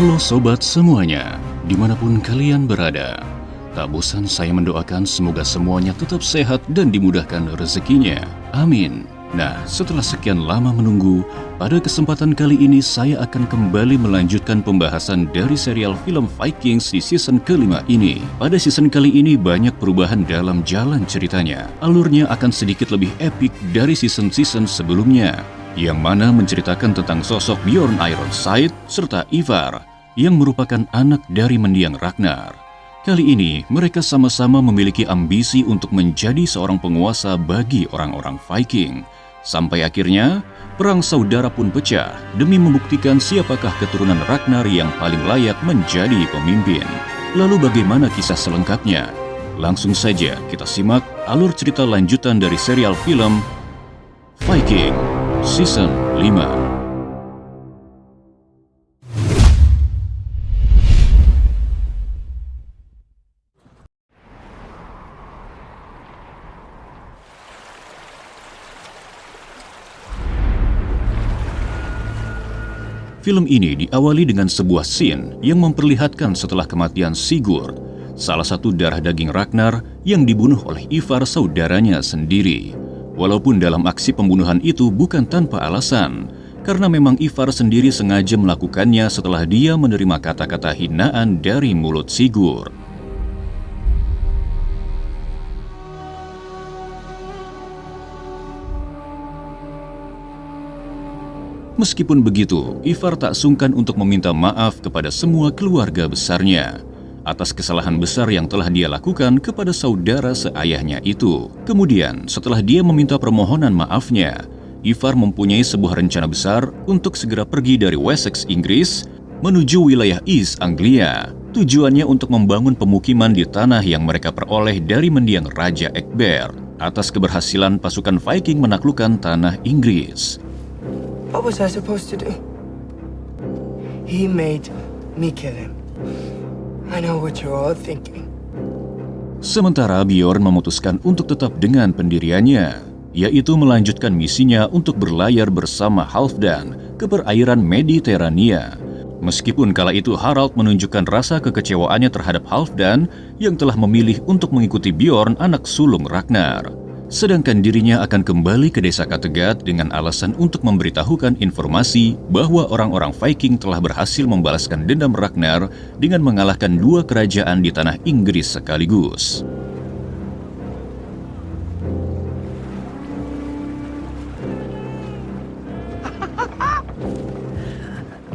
Halo sobat semuanya, dimanapun kalian berada. Tak bosan saya mendoakan semoga semuanya tetap sehat dan dimudahkan rezekinya. Amin. Nah, setelah sekian lama menunggu, pada kesempatan kali ini saya akan kembali melanjutkan pembahasan dari serial film Vikings di season kelima ini. Pada season kali ini banyak perubahan dalam jalan ceritanya. Alurnya akan sedikit lebih epik dari season-season sebelumnya, yang mana menceritakan tentang sosok Bjorn Ironside serta Ivar, yang merupakan anak dari mendiang Ragnar. Kali ini, mereka sama-sama memiliki ambisi untuk menjadi seorang penguasa bagi orang-orang Viking. Sampai akhirnya, perang saudara pun pecah demi membuktikan siapakah keturunan Ragnar yang paling layak menjadi pemimpin. Lalu bagaimana kisah selengkapnya? Langsung saja kita simak alur cerita lanjutan dari serial film Viking Season 5. Film ini diawali dengan sebuah scene yang memperlihatkan setelah kematian Sigurd, salah satu darah daging Ragnar yang dibunuh oleh Ivar saudaranya sendiri. Walaupun dalam aksi pembunuhan itu bukan tanpa alasan, karena memang Ivar sendiri sengaja melakukannya setelah dia menerima kata-kata hinaan dari mulut Sigurd. Meskipun begitu, Ivar tak sungkan untuk meminta maaf kepada semua keluarga besarnya atas kesalahan besar yang telah dia lakukan kepada saudara seayahnya itu. Kemudian, setelah dia meminta permohonan maafnya, Ivar mempunyai sebuah rencana besar untuk segera pergi dari Wessex, Inggris, menuju wilayah East Anglia. Tujuannya untuk membangun pemukiman di tanah yang mereka peroleh dari mendiang Raja Egbert atas keberhasilan pasukan Viking menaklukkan tanah Inggris. What was I supposed to do? He made me kill him. I know what you're all thinking. Sementara Bjorn memutuskan untuk tetap dengan pendiriannya, yaitu melanjutkan misinya untuk berlayar bersama Halfdan ke perairan Mediterania. Meskipun kala itu Harald menunjukkan rasa kekecewaannya terhadap Halfdan yang telah memilih untuk mengikuti Bjorn, anak sulung Ragnar. Sedangkan dirinya akan kembali ke desa Kattegat dengan alasan untuk memberitahukan informasi bahwa orang-orang Viking telah berhasil membalaskan dendam Ragnar dengan mengalahkan dua kerajaan di tanah Inggris sekaligus.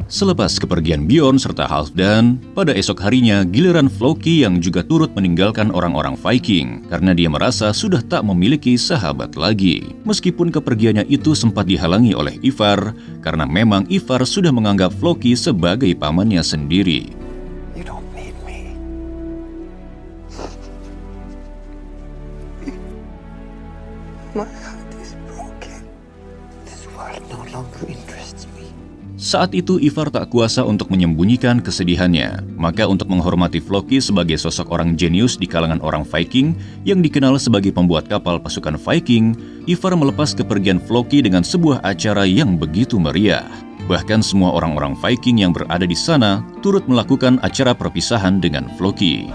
Selepas kepergian Bjorn serta Halfdan, pada esok harinya giliran Floki yang juga turut meninggalkan orang-orang Viking karena dia merasa sudah tak memiliki sahabat lagi. Meskipun kepergiannya itu sempat dihalangi oleh Ivar, karena memang Ivar sudah menganggap Floki sebagai pamannya sendiri. You don't need me. My heart is broken. This world no longer interests me. Saat itu Ivar tak kuasa untuk menyembunyikan kesedihannya. Maka untuk menghormati Floki sebagai sosok orang jenius di kalangan orang Viking yang dikenal sebagai pembuat kapal pasukan Viking, Ivar melepas kepergian Floki dengan sebuah acara yang begitu meriah. Bahkan semua orang-orang Viking yang berada di sana turut melakukan acara perpisahan dengan Floki.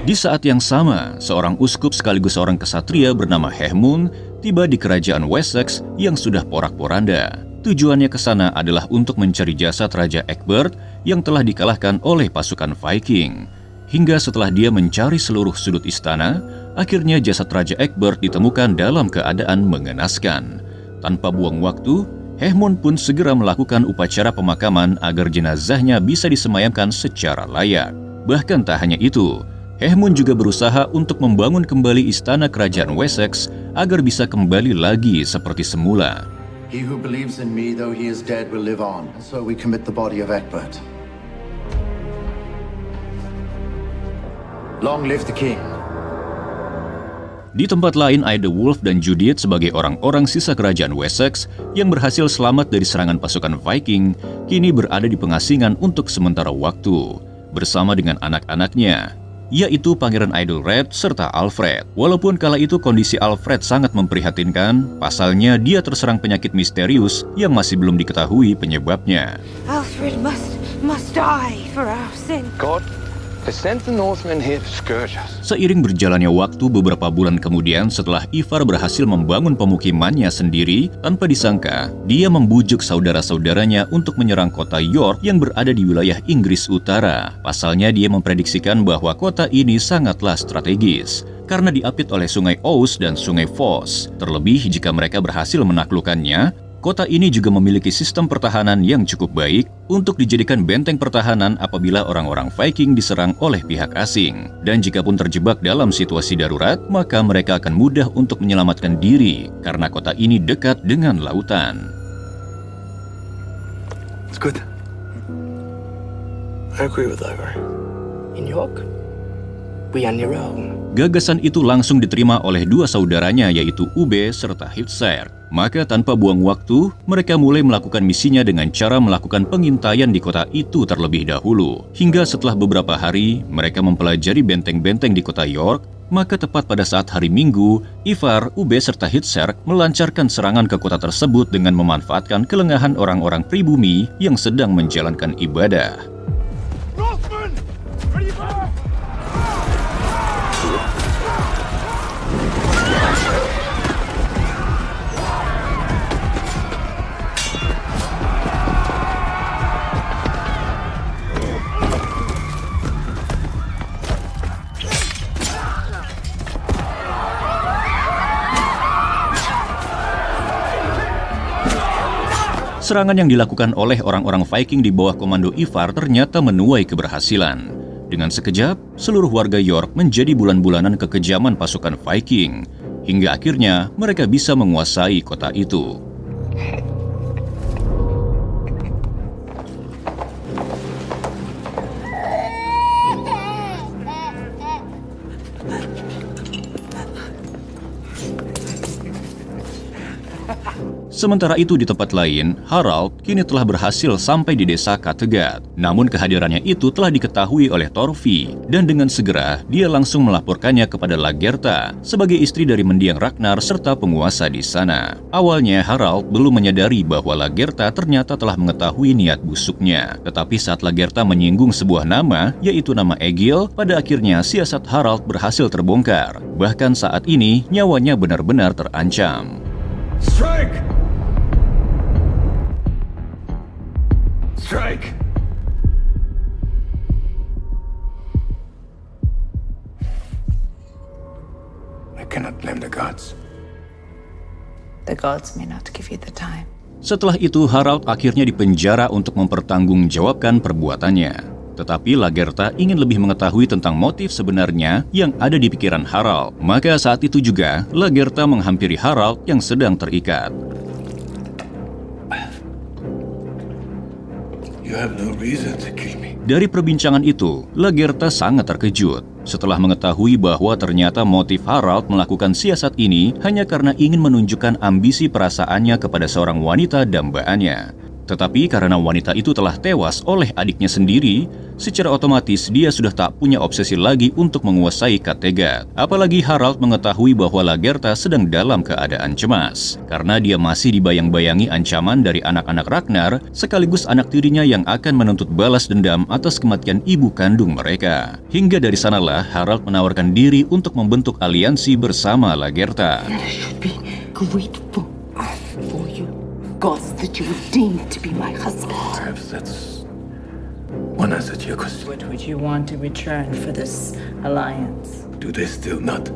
Di saat yang sama, seorang uskup sekaligus seorang kesatria bernama Hehmund tiba di kerajaan Wessex yang sudah porak-poranda. Tujuannya ke sana adalah untuk mencari jasad Raja Egbert yang telah dikalahkan oleh pasukan Viking. Hingga setelah dia mencari seluruh sudut istana, akhirnya jasad Raja Egbert ditemukan dalam keadaan mengenaskan. Tanpa buang waktu, Haemon pun segera melakukan upacara pemakaman agar jenazahnya bisa disemayamkan secara layak. Bahkan tak hanya itu, Haemon juga berusaha untuk membangun kembali istana kerajaan Wessex agar bisa kembali lagi seperti semula. He who believes in me, though he is dead, will live on. So we commit the body of Egbert. Long live the king. Di tempat lain, Aedewulf dan Judith sebagai orang-orang sisa kerajaan Wessex yang berhasil selamat dari serangan pasukan Viking, kini berada di pengasingan untuk sementara waktu, bersama dengan anak-anaknya, yaitu Pangeran Aedelred serta Alfred. Walaupun kala itu kondisi Alfred sangat memprihatinkan, pasalnya dia terserang penyakit misterius yang masih belum diketahui penyebabnya. Alfred must die for our sin. God has sent the Northmen here to scourge us. Seiring berjalannya waktu beberapa bulan kemudian setelah Ivar berhasil membangun pemukimannya sendiri, tanpa disangka, dia membujuk saudara-saudaranya untuk menyerang kota York yang berada di wilayah Inggris Utara. Pasalnya dia memprediksikan bahwa kota ini sangatlah strategis, karena diapit oleh sungai Ouse dan sungai Foss. Terlebih jika mereka berhasil menaklukkannya, kota ini juga memiliki sistem pertahanan yang cukup baik untuk dijadikan benteng pertahanan apabila orang-orang Viking diserang oleh pihak asing. Dan jika pun terjebak dalam situasi darurat, maka mereka akan mudah untuk menyelamatkan diri karena kota ini dekat dengan lautan. It's good. I agree with Ivar. In York, we are near Rome. Gagasan itu langsung diterima oleh dua saudaranya yaitu Ube serta Hitzer. Maka tanpa buang waktu, mereka mulai melakukan misinya dengan cara melakukan pengintaian di kota itu terlebih dahulu. Hingga setelah beberapa hari, mereka mempelajari benteng-benteng di kota York. Maka tepat pada saat hari Minggu, Ivar, Ube serta Hitzer melancarkan serangan ke kota tersebut dengan memanfaatkan kelengahan orang-orang pribumi yang sedang menjalankan ibadah. Northmen! Ready for... Serangan yang dilakukan oleh orang-orang Viking di bawah komando Ivar ternyata menuai keberhasilan. Dengan sekejap, seluruh warga York menjadi bulan-bulanan kekejaman pasukan Viking, hingga akhirnya mereka bisa menguasai kota itu. Sementara itu di tempat lain, Harald kini telah berhasil sampai di desa Kattegat. Namun kehadirannya itu telah diketahui oleh Thorfi, dan dengan segera dia langsung melaporkannya kepada Lagertha sebagai istri dari mendiang Ragnar serta penguasa di sana. Awalnya Harald belum menyadari bahwa Lagertha ternyata telah mengetahui niat busuknya. Tetapi saat Lagertha menyinggung sebuah nama, yaitu nama Egil, pada akhirnya siasat Harald berhasil terbongkar. Bahkan saat ini nyawanya benar-benar terancam. Strike! Strike! I cannot blame the gods. The gods may not give you the time. Setelah itu Harald akhirnya dipenjara untuk mempertanggungjawabkan perbuatannya. Tetapi Lagertha ingin lebih mengetahui tentang motif sebenarnya yang ada di pikiran Harald. Maka saat itu juga Lagertha menghampiri Harald yang sedang terikat. You have no reason to kill me. Dari perbincangan itu, Lagertha sangat terkejut setelah mengetahui bahwa ternyata motif Harald melakukan siasat ini hanya karena ingin menunjukkan ambisi perasaannya kepada seorang wanita dambaannya. Tetapi karena wanita itu telah tewas oleh adiknya sendiri, secara otomatis dia sudah tak punya obsesi lagi untuk menguasai Kattegat. Apalagi Harald mengetahui bahwa Lagertha sedang dalam keadaan cemas, karena dia masih dibayang-bayangi ancaman dari anak-anak Ragnar, sekaligus anak tirinya yang akan menuntut balas dendam atas kematian ibu kandung mereka. Hingga dari sanalah Harald menawarkan diri untuk membentuk aliansi bersama Lagertha. There should be grateful for you gods that you would deign to be my husband. Perhaps that's one answer to your question. What would you want to return for this alliance? Do they still not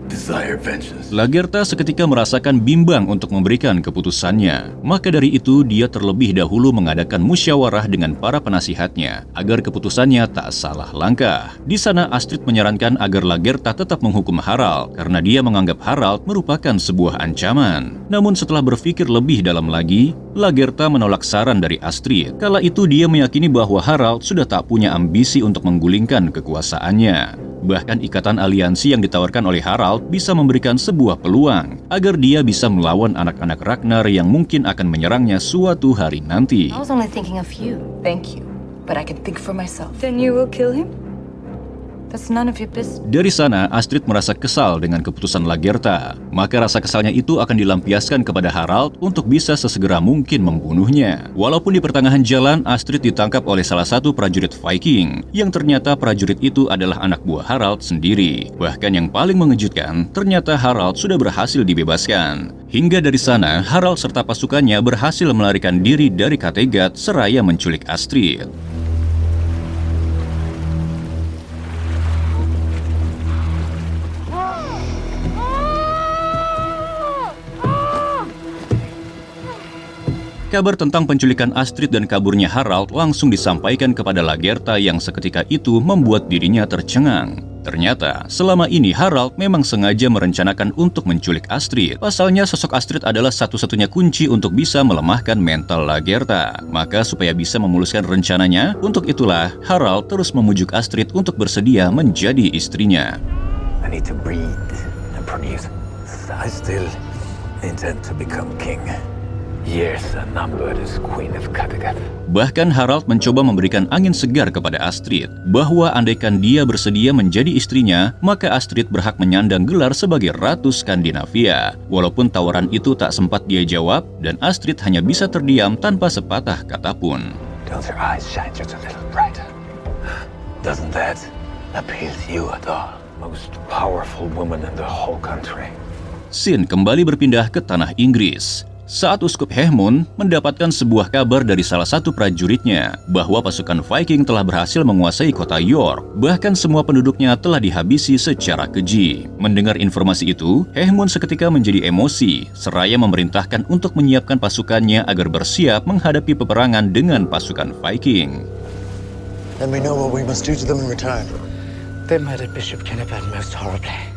desire vengeance? Lagertha seketika merasakan bimbang untuk memberikan keputusannya. Maka dari itu, dia terlebih dahulu mengadakan musyawarah dengan para penasihatnya agar keputusannya tak salah langkah. Di sana, Astrid menyarankan agar Lagertha tetap menghukum Harald karena dia menganggap Harald merupakan sebuah ancaman. Namun setelah berpikir lebih dalam lagi, Lagertha menolak saran dari Astrid. Kala itu dia meyakini bahwa Harald sudah tak punya ambisi untuk menggulingkan kekuasaannya. Bahkan ikatan aliansi yang ditawarkan oleh Harald bisa memberikan sebuah peluang agar dia bisa melawan anak-anak Ragnar yang mungkin akan menyerangnya suatu hari nanti. I was only thinking of you. Thank you. But I can think for myself. Then you will kill him? That's none of your business. Dari sana, Astrid merasa kesal dengan keputusan Lagertha. Maka rasa kesalnya itu akan dilampiaskan kepada Harald untuk bisa sesegera mungkin membunuhnya. Walaupun di pertengahan jalan, Astrid ditangkap oleh salah satu prajurit Viking, yang ternyata prajurit itu adalah anak buah Harald sendiri. Bahkan yang paling mengejutkan, ternyata Harald sudah berhasil dibebaskan. Hingga dari sana, Harald serta pasukannya berhasil melarikan diri dari Kattegat seraya menculik Astrid. Kabar tentang penculikan Astrid dan kaburnya Harald langsung disampaikan kepada Lagertha yang seketika itu membuat dirinya tercengang. Ternyata, selama ini Harald memang sengaja merencanakan untuk menculik Astrid. Pasalnya, sosok Astrid adalah satu-satunya kunci untuk bisa melemahkan mental Lagertha. Maka supaya bisa memuluskan rencananya, untuk itulah Harald terus memujuk Astrid untuk bersedia menjadi istrinya. I need to breed and produce. I still intend to become king. Years unnumbered as Queen of Kattegat. Bahkan Harald mencoba memberikan angin segar kepada Astrid, bahwa andaikan dia bersedia menjadi istrinya, maka Astrid berhak menyandang gelar sebagai Ratu Skandinavia. Walaupun tawaran itu tak sempat dia jawab, dan Astrid hanya bisa terdiam tanpa sepatah kata pun. Don't your eyes shine just a little brighter? Doesn't that appeal to you at all? Most powerful woman in the whole country. Scene kembali berpindah ke tanah Inggris. Saat Uskup Hemund mendapatkan sebuah kabar dari salah satu prajuritnya bahwa pasukan Viking telah berhasil menguasai kota York, bahkan semua penduduknya telah dihabisi secara keji. Mendengar informasi itu, Hemund seketika menjadi emosi, seraya memerintahkan untuk menyiapkan pasukannya agar bersiap menghadapi peperangan dengan pasukan Viking. And we know what we must do to them in return. They murdered Bishop Kennebec most horribly.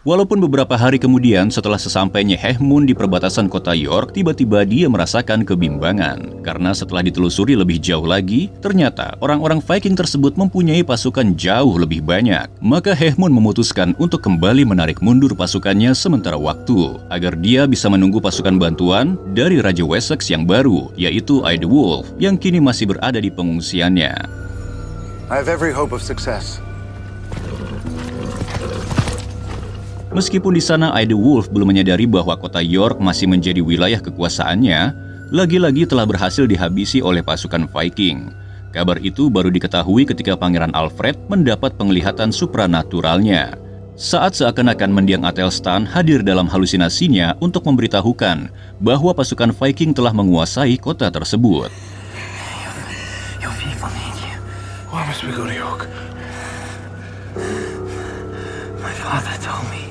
Walaupun beberapa hari kemudian setelah sesampainya Hemund di perbatasan kota York, tiba-tiba dia merasakan kebimbangan. Karena setelah ditelusuri lebih jauh lagi, ternyata orang-orang Viking tersebut mempunyai pasukan jauh lebih banyak. Maka Hemund memutuskan untuk kembali menarik mundur pasukannya sementara waktu, agar dia bisa menunggu pasukan bantuan dari Raja Wessex yang baru, yaitu Aedewulf, yang kini masih berada di pengungsiannya. I have every hope of success. Meskipun di sana Aedewulf belum menyadari bahwa kota York masih menjadi wilayah kekuasaannya, lagi-lagi telah berhasil dihabisi oleh pasukan Viking. Kabar itu baru diketahui ketika Pangeran Alfred mendapat penglihatan supranaturalnya. Saat seakan-akan mendiang Athelstan hadir dalam halusinasinya untuk memberitahukan bahwa pasukan Viking telah menguasai kota tersebut. Your people need you. Why must we go to York? My father told me.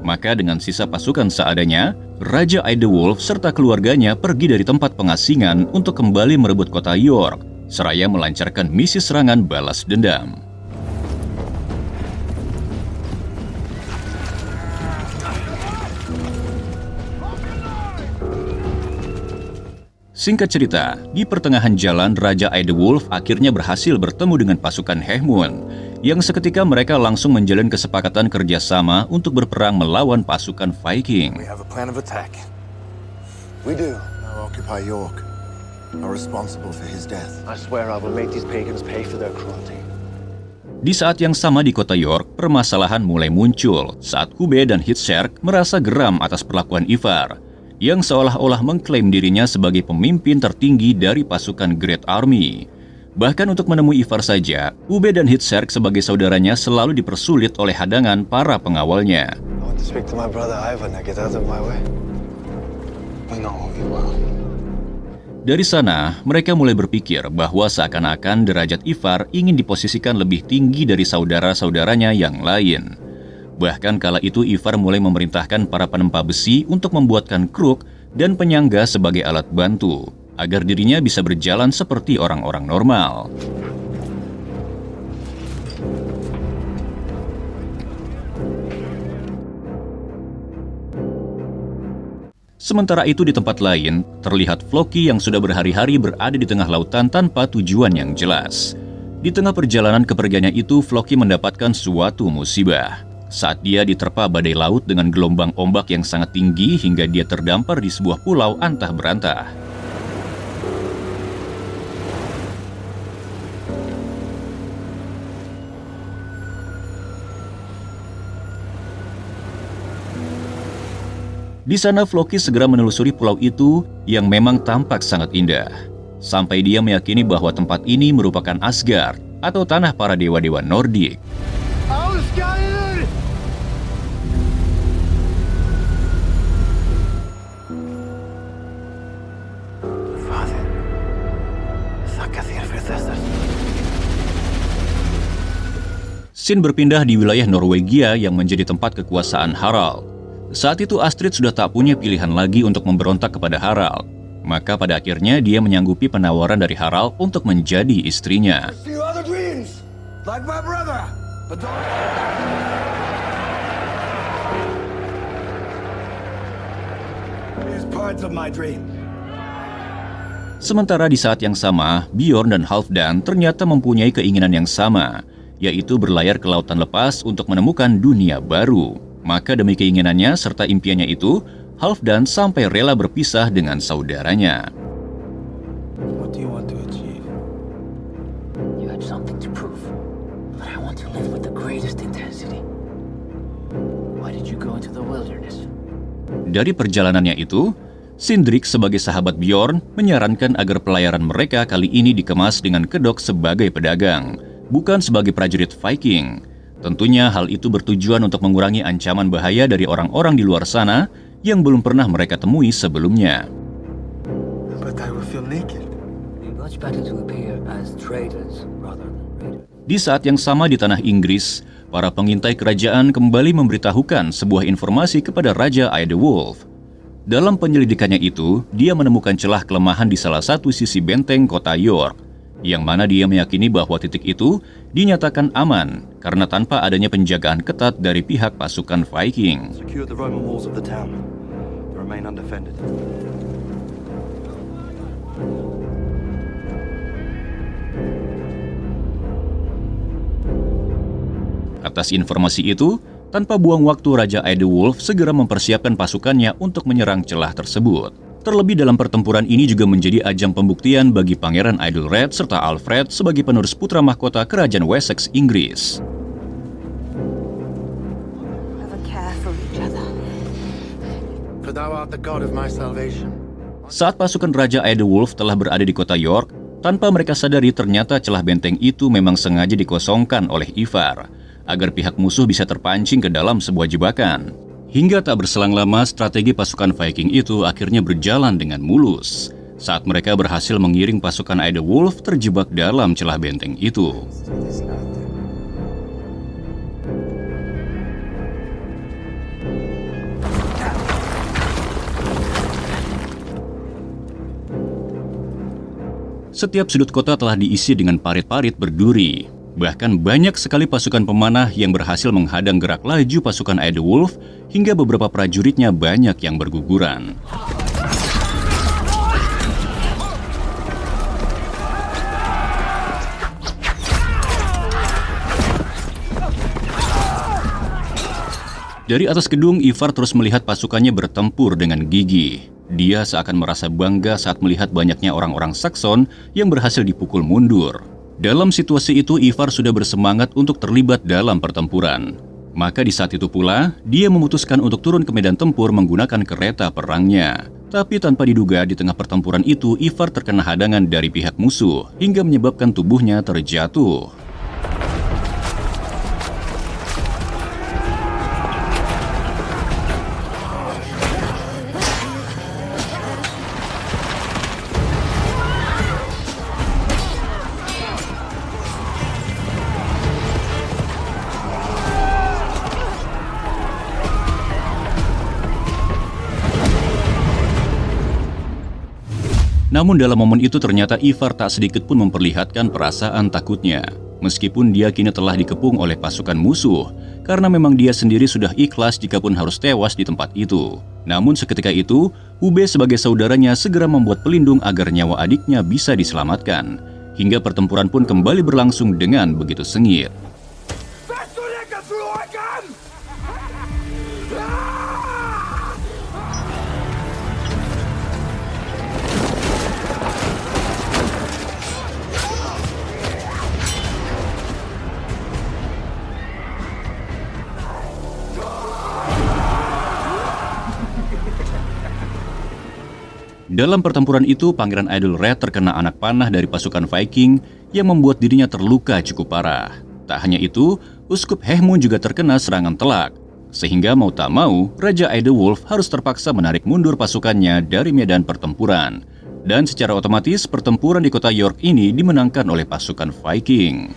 Maka dengan sisa pasukan seadanya, Raja Aedewulf serta keluarganya pergi dari tempat pengasingan untuk kembali merebut kota York, seraya melancarkan misi serangan balas dendam. Singkat cerita, di pertengahan jalan Raja Aedewulf akhirnya berhasil bertemu dengan pasukan Hemund, yang seketika mereka langsung menjalin kesepakatan kerjasama untuk berperang melawan pasukan Viking. We have a plan of attack. We do. Now occupy York. Are responsible for his death. I swear I will make these pagans pay for their cruelty. Di saat yang sama di kota York, permasalahan mulai muncul saat Hubbe dan Hitserk merasa geram atas perlakuan Ivar, yang seolah-olah mengklaim dirinya sebagai pemimpin tertinggi dari pasukan Great Army. Bahkan untuk menemui Ivar saja, Ube dan Hitserk sebagai saudaranya selalu dipersulit oleh hadangan para pengawalnya. I want to speak to my brother Ivan. Now get out of my way. We know who you are. Dari sana, mereka mulai berpikir bahwa seakan-akan derajat Ivar ingin diposisikan lebih tinggi dari saudara-saudaranya yang lain. Bahkan kala itu Ivar mulai memerintahkan para penempa besi untuk membuatkan kruk dan penyangga sebagai alat bantu, agar dirinya bisa berjalan seperti orang-orang normal. Sementara itu di tempat lain, terlihat Floki yang sudah berhari-hari berada di tengah lautan tanpa tujuan yang jelas. Di tengah perjalanan kepergiannya itu, Floki mendapatkan suatu musibah. Saat dia diterpa badai laut dengan gelombang ombak yang sangat tinggi hingga dia terdampar di sebuah pulau antah berantah. Di sana Floki segera menelusuri pulau itu yang memang tampak sangat indah. Sampai dia meyakini bahwa tempat ini merupakan Asgard atau tanah para dewa-dewa Nordik. Sin berpindah di wilayah Norwegia yang menjadi tempat kekuasaan Harald. Saat itu Astrid sudah tak punya pilihan lagi untuk memberontak kepada Harald. Maka pada akhirnya dia menyanggupi penawaran dari Harald untuk menjadi istrinya. Sementara di saat yang sama, Bjorn dan Halfdan ternyata mempunyai keinginan yang sama, yaitu berlayar ke lautan lepas untuk menemukan dunia baru. Maka demi keinginannya serta impiannya itu, Halfdan sampai rela berpisah dengan saudaranya. What do you want to achieve? You had something to prove, but I want to live with the greatest intensity. Why did you go into the wilderness? Dari perjalanannya itu, Sindrik sebagai sahabat Bjorn menyarankan agar pelayaran mereka kali ini dikemas dengan kedok sebagai pedagang, bukan sebagai prajurit Viking. Tentunya hal itu bertujuan untuk mengurangi ancaman bahaya dari orang-orang di luar sana yang belum pernah mereka temui sebelumnya. But I will feel naked. Much better to appear as traders rather than raiders. Di saat yang sama di tanah Inggris, para pengintai kerajaan kembali memberitahukan sebuah informasi kepada Raja Aedewulf. Dalam penyelidikannya itu, dia menemukan celah kelemahan di salah satu sisi benteng kota York, yang mana dia meyakini bahwa titik itu dinyatakan aman karena tanpa adanya penjagaan ketat dari pihak pasukan Viking. Secure the Roman walls of the town. They remain undefended. Atas informasi itu, tanpa buang waktu Raja Aedewulf segera mempersiapkan pasukannya untuk menyerang celah tersebut. Terlebih dalam pertempuran ini juga menjadi ajang pembuktian bagi Pangeran Aedhelred serta Alfred sebagai penerus putra mahkota Kerajaan Wessex, Inggris. Have a care for each other. For thou art the god of my salvation. Saat pasukan Raja Aedewulf telah berada di kota York, tanpa mereka sadari ternyata celah benteng itu memang sengaja dikosongkan oleh Ivar, agar pihak musuh bisa terpancing ke dalam sebuah jebakan. Hingga tak berselang lama, strategi pasukan Viking itu akhirnya berjalan dengan mulus, saat mereka berhasil mengiring pasukan Aedewulf terjebak dalam celah benteng itu. Setiap sudut kota telah diisi dengan parit-parit berduri. Bahkan banyak sekali pasukan pemanah yang berhasil menghadang gerak laju pasukan Aedewulf hingga beberapa prajuritnya banyak yang berguguran. Dari atas gedung, Ivar terus melihat pasukannya bertempur dengan gigih. Dia seakan merasa bangga saat melihat banyaknya orang-orang Saxon yang berhasil dipukul mundur. Dalam situasi itu, Ivar sudah bersemangat untuk terlibat dalam pertempuran. Maka di saat itu pula, dia memutuskan untuk turun ke medan tempur menggunakan kereta perangnya. Tapi tanpa diduga di tengah pertempuran itu Ivar terkena hadangan dari pihak musuh hingga menyebabkan tubuhnya terjatuh. Namun dalam momen itu ternyata Ivar tak sedikit pun memperlihatkan perasaan takutnya. Meskipun dia kini telah dikepung oleh pasukan musuh, karena memang dia sendiri sudah ikhlas jikapun harus tewas di tempat itu. Namun seketika itu, Ube sebagai saudaranya segera membuat pelindung agar nyawa adiknya bisa diselamatkan. Hingga pertempuran pun kembali berlangsung dengan begitu sengit. Dalam pertempuran itu, Pangeran Aedhelred terkena anak panah dari pasukan Viking yang membuat dirinya terluka cukup parah. Tak hanya itu, Uskup Hemund juga terkena serangan telak. Sehingga mau tak mau, Raja Aedewulf harus terpaksa menarik mundur pasukannya dari medan pertempuran. Dan secara otomatis, pertempuran di kota York ini dimenangkan oleh pasukan Viking.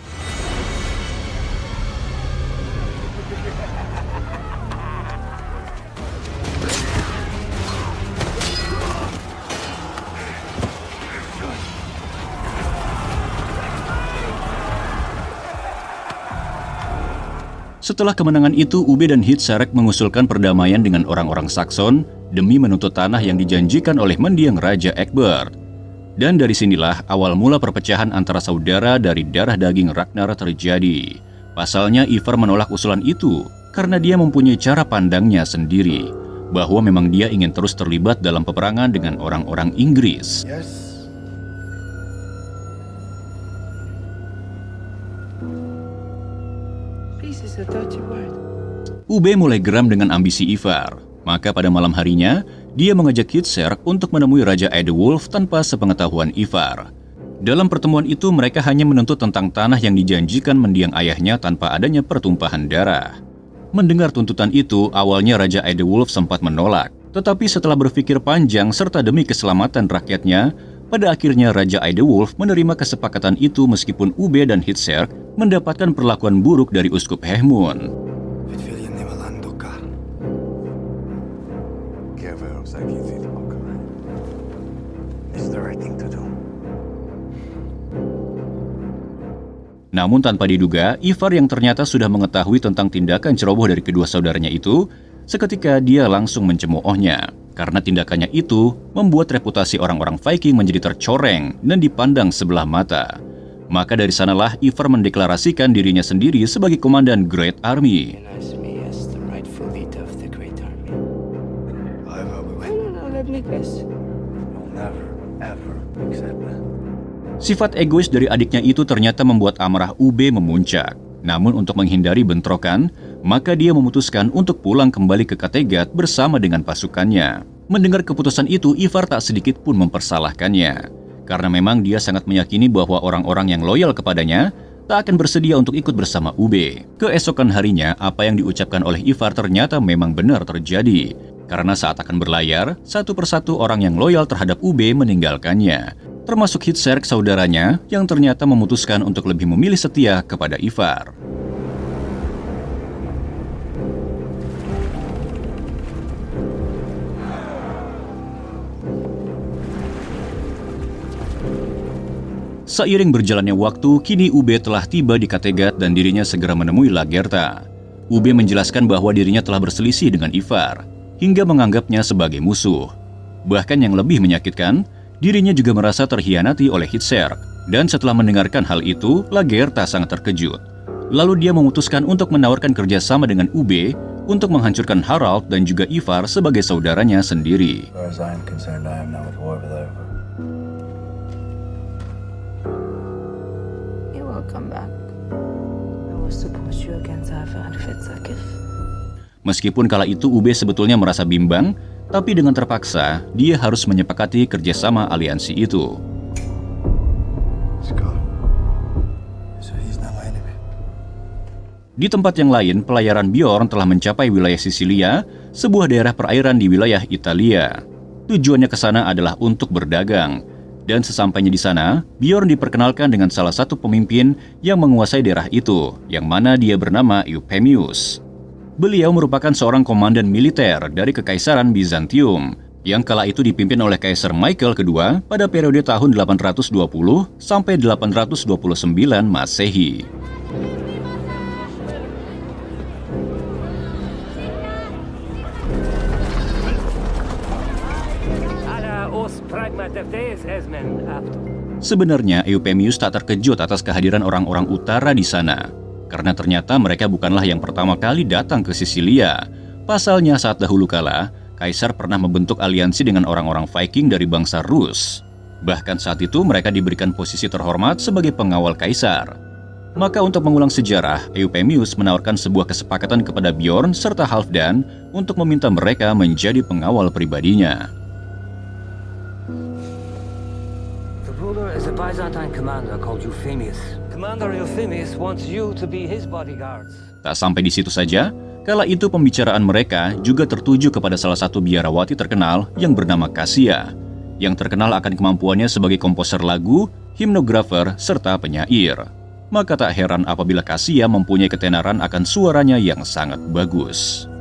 Setelah kemenangan itu, Ube dan Hitsarek mengusulkan perdamaian dengan orang-orang Saxon demi menuntut tanah yang dijanjikan oleh mendiang Raja Egbert. Dan dari sinilah awal mula perpecahan antara saudara dari darah daging Ragnar terjadi. Pasalnya Ivar menolak usulan itu karena dia mempunyai cara pandangnya sendiri, bahwa memang dia ingin terus terlibat dalam peperangan dengan orang-orang Inggris. Yes. Peace is a dirty word. Ube mulai geram dengan ambisi Ivar. Maka pada malam harinya, dia mengajak Hitsarek untuk menemui Raja Aedewulf tanpa sepengetahuan Ivar. Dalam pertemuan itu, mereka hanya menuntut tentang tanah yang dijanjikan mendiang ayahnya tanpa adanya pertumpahan darah. Mendengar tuntutan itu, awalnya Raja Aedewulf sempat menolak. Tetapi setelah berpikir panjang serta demi keselamatan rakyatnya, pada akhirnya Raja Aedewulf menerima kesepakatan itu meskipun Ube dan Hitsarek mendapatkan perlakuan buruk dari Uskup Hemund. Namun tanpa diduga, Ivar yang ternyata sudah mengetahui tentang tindakan ceroboh dari kedua saudaranya itu, seketika dia langsung mencemoohnya. Karena tindakannya itu membuat reputasi orang-orang Viking menjadi tercoreng dan dipandang sebelah mata. Maka dari sanalah Ivar mendeklarasikan dirinya sendiri sebagai komandan Great Army. Sifat egois dari adiknya itu ternyata membuat amarah Ube memuncak. Namun untuk menghindari bentrokan, maka dia memutuskan untuk pulang kembali ke Kattegat bersama dengan pasukannya. Mendengar keputusan itu, Ivar tak sedikit pun mempersalahkannya. Karena memang dia sangat meyakini bahwa orang-orang yang loyal kepadanya tak akan bersedia untuk ikut bersama Ube. Keesokan harinya, apa yang diucapkan oleh Ivar ternyata memang benar terjadi. Karena saat akan berlayar, satu persatu orang yang loyal terhadap Ube meninggalkannya. Termasuk Hitsarek saudaranya yang ternyata memutuskan untuk lebih memilih setia kepada Ivar. Seiring berjalannya waktu, kini Ube telah tiba di Kattegat dan dirinya segera menemui Lagertha. Ube menjelaskan bahwa dirinya telah berselisih dengan Ivar, hingga menganggapnya sebagai musuh. Bahkan yang lebih menyakitkan, dirinya juga merasa terhianati oleh Hitsarek. Dan setelah mendengarkan hal itu, Lagertha sangat terkejut. Lalu dia memutuskan untuk menawarkan kerjasama dengan Ube untuk menghancurkan Harald dan juga Ivar sebagai saudaranya sendiri. Come back. I will support you against Ivar and Fitzakif. Meskipun kala itu Ube sebetulnya merasa bimbang, Tapi dengan terpaksa, dia harus menyepakati kerjasama aliansi itu. Scott. So he's not my enemy. Di tempat yang lain, pelayaran Bjorn telah mencapai wilayah Sisilia, sebuah daerah perairan di wilayah Italia. Tujuannya ke sana adalah untuk berdagang. Dan sesampainya di sana, Bjorn diperkenalkan dengan salah satu pemimpin yang menguasai daerah itu, yang mana dia bernama Euphemius. Beliau merupakan seorang komandan militer dari Kekaisaran Bizantium, yang kala itu dipimpin oleh Kaisar Michael II pada periode tahun 820 sampai 829 Masehi. Sebenarnya Euphemius tak terkejut atas kehadiran orang-orang utara di sana, karena ternyata mereka bukanlah yang pertama kali datang ke Sisilia. Pasalnya saat dahulu kala, Kaisar pernah membentuk aliansi dengan orang-orang Viking dari bangsa Rus. Bahkan saat itu mereka diberikan posisi terhormat sebagai pengawal Kaisar. Maka untuk mengulang sejarah, Euphemius menawarkan sebuah kesepakatan kepada Bjorn serta Halfdan untuk meminta mereka menjadi pengawal pribadinya. Is a Byzantine commander called Euphemius. Commander Euphemius wants you to be his bodyguards. Tak sampai di situ saja, kala itu pembicaraan mereka juga tertuju kepada salah satu biarawati terkenal yang bernama Cassia, yang terkenal akan kemampuannya sebagai komposer lagu, himnografer, serta penyair. Maka tak heran apabila Cassia mempunyai ketenaran akan suaranya yang sangat bagus.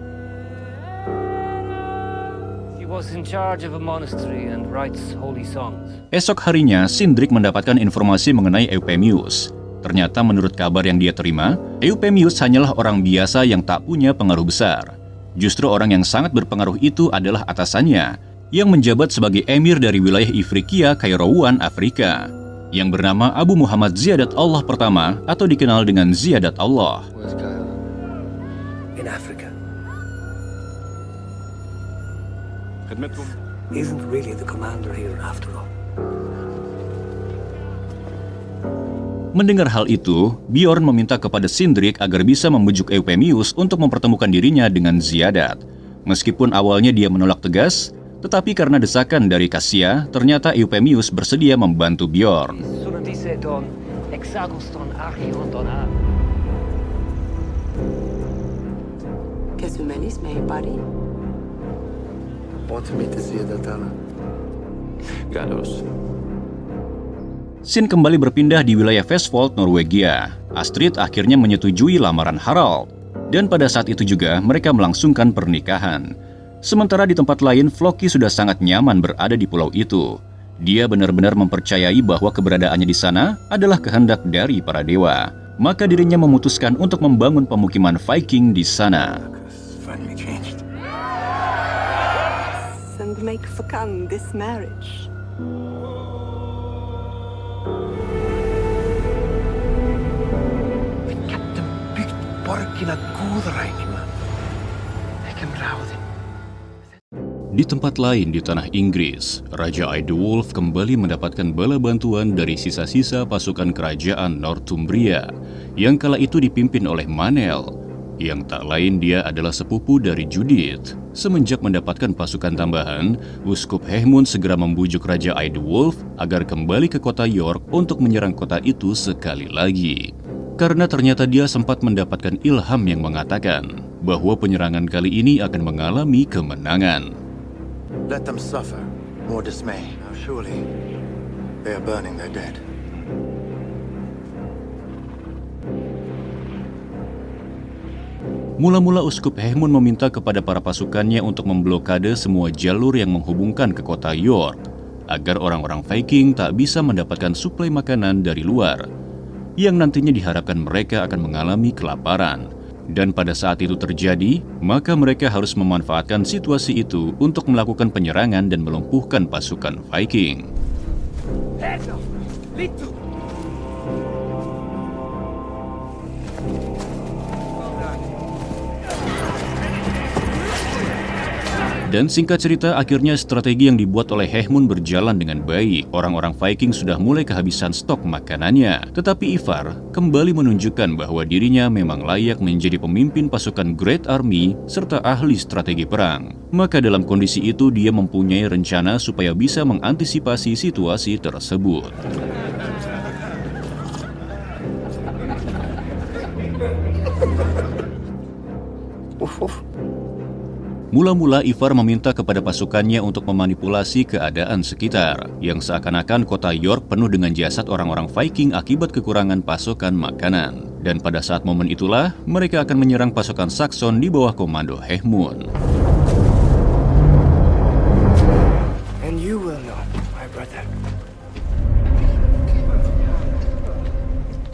Was in charge of a monastery and writes holy songs. Esok harinya, Sindrik mendapatkan informasi mengenai Euphemius. Ternyata menurut kabar yang dia terima, Euphemius hanyalah orang biasa yang tak punya pengaruh besar. Justru orang yang sangat berpengaruh itu adalah atasannya, yang menjabat sebagai emir dari wilayah Ifriqiya Kairouan Afrika, yang bernama Abu Muhammad Ziyadat Allah pertama atau dikenal dengan Ziyadat Allah. Where's Kyle? In Africa. Isn't really the commander here after all. Mendengar hal itu, Bjorn meminta kepada Sindrik agar bisa membujuk Euphemius untuk mempertemukan dirinya dengan Ziyadat. Meskipun awalnya dia menolak tegas, tetapi karena desakan dari Cassia, ternyata Euphemius bersedia membantu Bjorn. Want to meet the Ziyadat Allah? Sin kembali berpindah di wilayah Vestfold, Norwegia. Astrid akhirnya menyetujui lamaran Harald. Dan pada saat itu juga mereka melangsungkan pernikahan. Sementara di tempat lain, Floki sudah sangat nyaman berada di pulau itu. Dia benar-benar mempercayai bahwa keberadaannya di sana adalah kehendak dari para dewa. Maka dirinya memutuskan untuk membangun pemukiman Viking di sana. Finally changed. And make fun this marriage. Vi katten byggt borgina Gudræningna. Jeg kan rave dem. Di tempat lain di tanah Inggris, Raja Aedewulf kembali mendapatkan bala bantuan dari sisa-sisa pasukan kerajaan Northumbria yang kala itu dipimpin oleh Manel, yang tak lain dia adalah sepupu dari Judith. Semenjak mendapatkan pasukan tambahan, Uskup Hehmund segera membujuk Raja Aedewulf agar kembali ke kota York untuk menyerang kota itu sekali lagi. Karena ternyata dia sempat mendapatkan ilham yang mengatakan bahwa penyerangan kali ini akan mengalami kemenangan. Let them suffer more dismay. Now surely they are burning their dead. Mula-mula Uskup Hehmund meminta kepada para pasukannya untuk memblokade semua jalur yang menghubungkan ke kota York, agar orang-orang Viking tak bisa mendapatkan suplai makanan dari luar, yang nantinya diharapkan mereka akan mengalami kelaparan. Dan pada saat itu terjadi, maka mereka harus memanfaatkan situasi itu untuk melakukan penyerangan dan melumpuhkan pasukan Viking. Dan singkat cerita, akhirnya strategi yang dibuat oleh Hehmun berjalan dengan baik. Orang-orang Viking sudah mulai kehabisan stok makanannya. Tetapi Ivar kembali menunjukkan bahwa dirinya memang layak menjadi pemimpin pasukan Great Army serta ahli strategi perang. Maka dalam kondisi itu dia mempunyai rencana supaya bisa mengantisipasi situasi tersebut. Mula-mula Ivar meminta kepada pasukannya untuk memanipulasi keadaan sekitar, yang seakan-akan kota York penuh dengan jasad orang-orang Viking akibat kekurangan pasokan makanan. Dan pada saat momen itulah, mereka akan menyerang pasukan Saxon di bawah komando Hehmun. And you will know, my brother.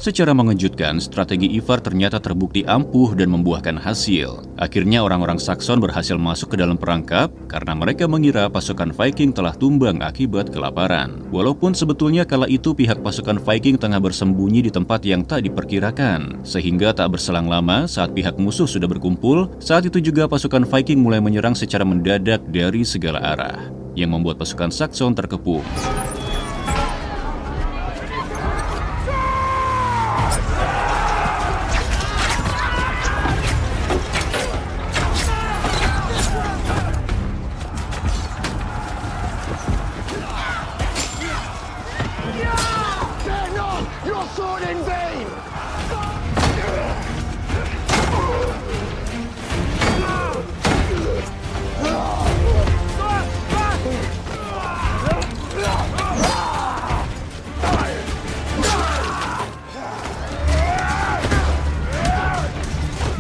Secara mengejutkan, strategi Ivar ternyata terbukti ampuh dan membuahkan hasil. Akhirnya orang-orang Saxon berhasil masuk ke dalam perangkap karena mereka mengira pasukan Viking telah tumbang akibat kelaparan. Walaupun sebetulnya kala itu pihak pasukan Viking tengah bersembunyi di tempat yang tak diperkirakan. Sehingga tak berselang lama saat pihak musuh sudah berkumpul, saat itu juga pasukan Viking mulai menyerang secara mendadak dari segala arah, yang membuat pasukan Saxon terkepung.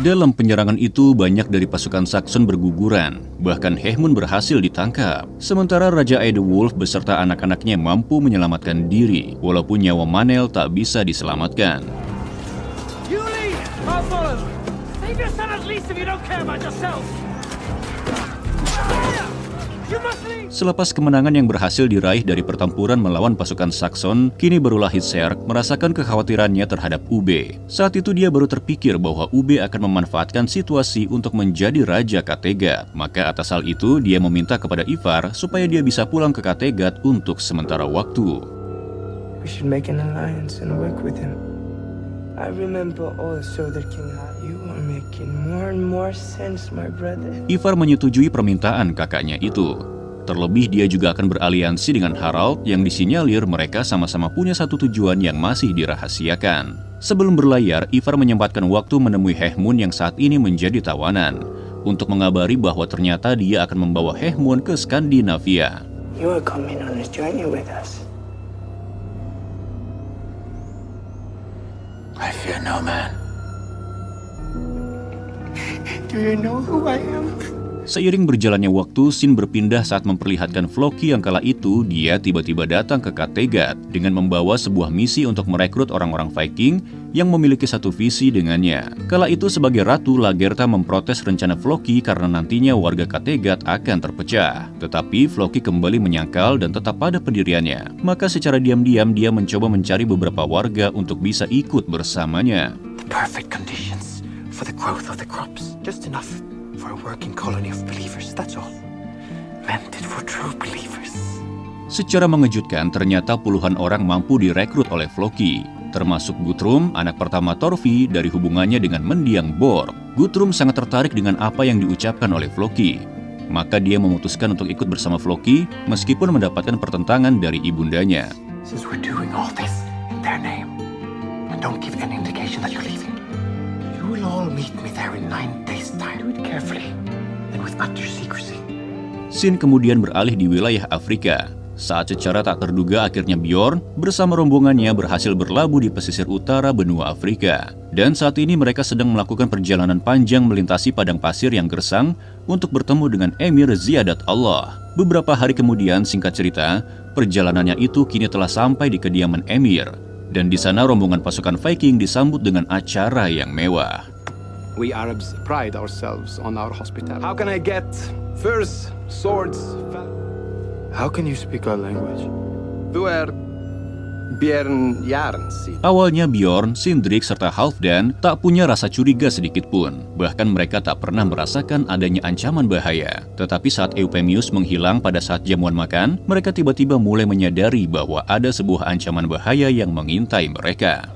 Dalam penyerangan itu, banyak dari pasukan Saxon berguguran. Bahkan Hehmun berhasil ditangkap. Sementara Raja Aedewulf beserta anak-anaknya mampu menyelamatkan diri, walaupun nyawa Manel tak bisa diselamatkan. Selepas kemenangan yang berhasil diraih dari pertempuran melawan pasukan Saxon, kini barulah Hitserk merasakan kekhawatirannya terhadap Ube. Saat itu dia baru terpikir bahwa Ube akan memanfaatkan situasi untuk menjadi Raja Kattegat. Maka atas hal itu, dia meminta kepada Ivar supaya dia bisa pulang ke Kattegat untuk sementara waktu. We should make an alliance and work with him. I remember also that King you are making more and more sense, my brother. Ivar menyetujui permintaan kakaknya itu. Terlebih dia juga akan beraliansi dengan Harald yang disinyalir mereka sama-sama punya satu tujuan yang masih dirahasiakan. Sebelum berlayar, Ivar menyempatkan waktu menemui Hehmun yang saat ini menjadi tawanan, untuk mengabari bahwa ternyata dia akan membawa Hehmun ke Skandinavia. You are coming on this journey with us. I fear no man. Do you know who I am? Seiring berjalannya waktu, Sin berpindah saat memperlihatkan Floki yang kala itu dia tiba-tiba datang ke Kattegat dengan membawa sebuah misi untuk merekrut orang-orang Viking yang memiliki satu visi dengannya. Kala itu sebagai ratu, Lagertha memprotes rencana Floki karena nantinya warga Kattegat akan terpecah. Tetapi Floki kembali menyangkal dan tetap pada pendiriannya. Maka secara diam-diam dia mencoba mencari beberapa warga untuk bisa ikut bersamanya. Perfect conditions for the growth of the crops. Just enough for a working colony of believers, that's all. Meant it for true believers. Secara mengejutkan, ternyata puluhan orang mampu direkrut oleh Floki, termasuk Guthrum, anak pertama Thorfi dari hubungannya dengan mendiang Borg. Guthrum sangat tertarik dengan apa yang diucapkan oleh Floki. Maka dia memutuskan untuk ikut bersama Floki meskipun mendapatkan pertentangan dari ibundanya. Since we're doing all this in their name, and don't give any indication that you're leaving, you will all meet me there in 9 days' time. Do it carefully and with utter secrecy. Sin kemudian beralih di wilayah Afrika. Saat secara tak terduga akhirnya Bjorn bersama rombongannya berhasil berlabuh di pesisir utara benua Afrika. Dan saat ini mereka sedang melakukan perjalanan panjang melintasi padang pasir yang gersang untuk bertemu dengan Emir Ziyadat Allah. Beberapa hari kemudian, singkat cerita, perjalanannya itu kini telah sampai di kediaman Emir. Dan di sana rombongan pasukan Viking disambut dengan acara yang mewah. We Arabs pride ourselves on our hospitality. How can I get furs, swords? How can you speak our language? Du är Björn Jarns. Awalnya Bjorn, Sindrik, serta Halfdan tak punya rasa curiga sedikit pun. Bahkan mereka tak pernah merasakan adanya ancaman bahaya. Tetapi saat Eufemius menghilang pada saat jamuan makan, mereka tiba-tiba mulai menyadari bahwa ada sebuah ancaman bahaya yang mengintai mereka.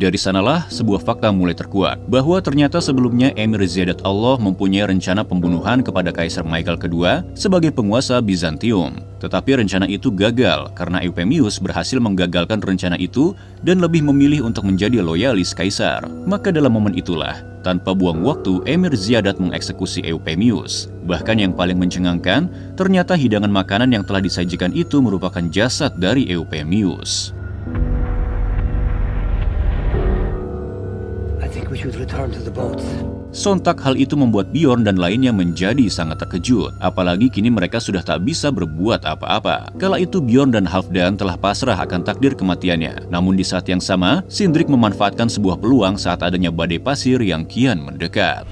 Dari sanalah sebuah fakta mulai terkuak, bahwa ternyata sebelumnya Emir Ziyadat Allah mempunyai rencana pembunuhan kepada Kaisar Michael II sebagai penguasa Bizantium. Tetapi rencana itu gagal karena Eufemius berhasil menggagalkan rencana itu dan lebih memilih untuk menjadi loyalis Kaisar. Maka dalam momen itulah, tanpa buang waktu, Emir Ziyadat mengeksekusi Eufemius. Bahkan yang paling mencengangkan, ternyata hidangan makanan yang telah disajikan itu merupakan jasad dari Eufemius. Sontak hal itu membuat Bjorn dan lainnya menjadi sangat terkejut. Apalagi kini mereka sudah tak bisa berbuat apa-apa. Kala itu Bjorn dan Halfdan telah pasrah akan takdir kematiannya. Namun di saat yang sama, Sindrik memanfaatkan sebuah peluang saat adanya badai pasir yang kian mendekat.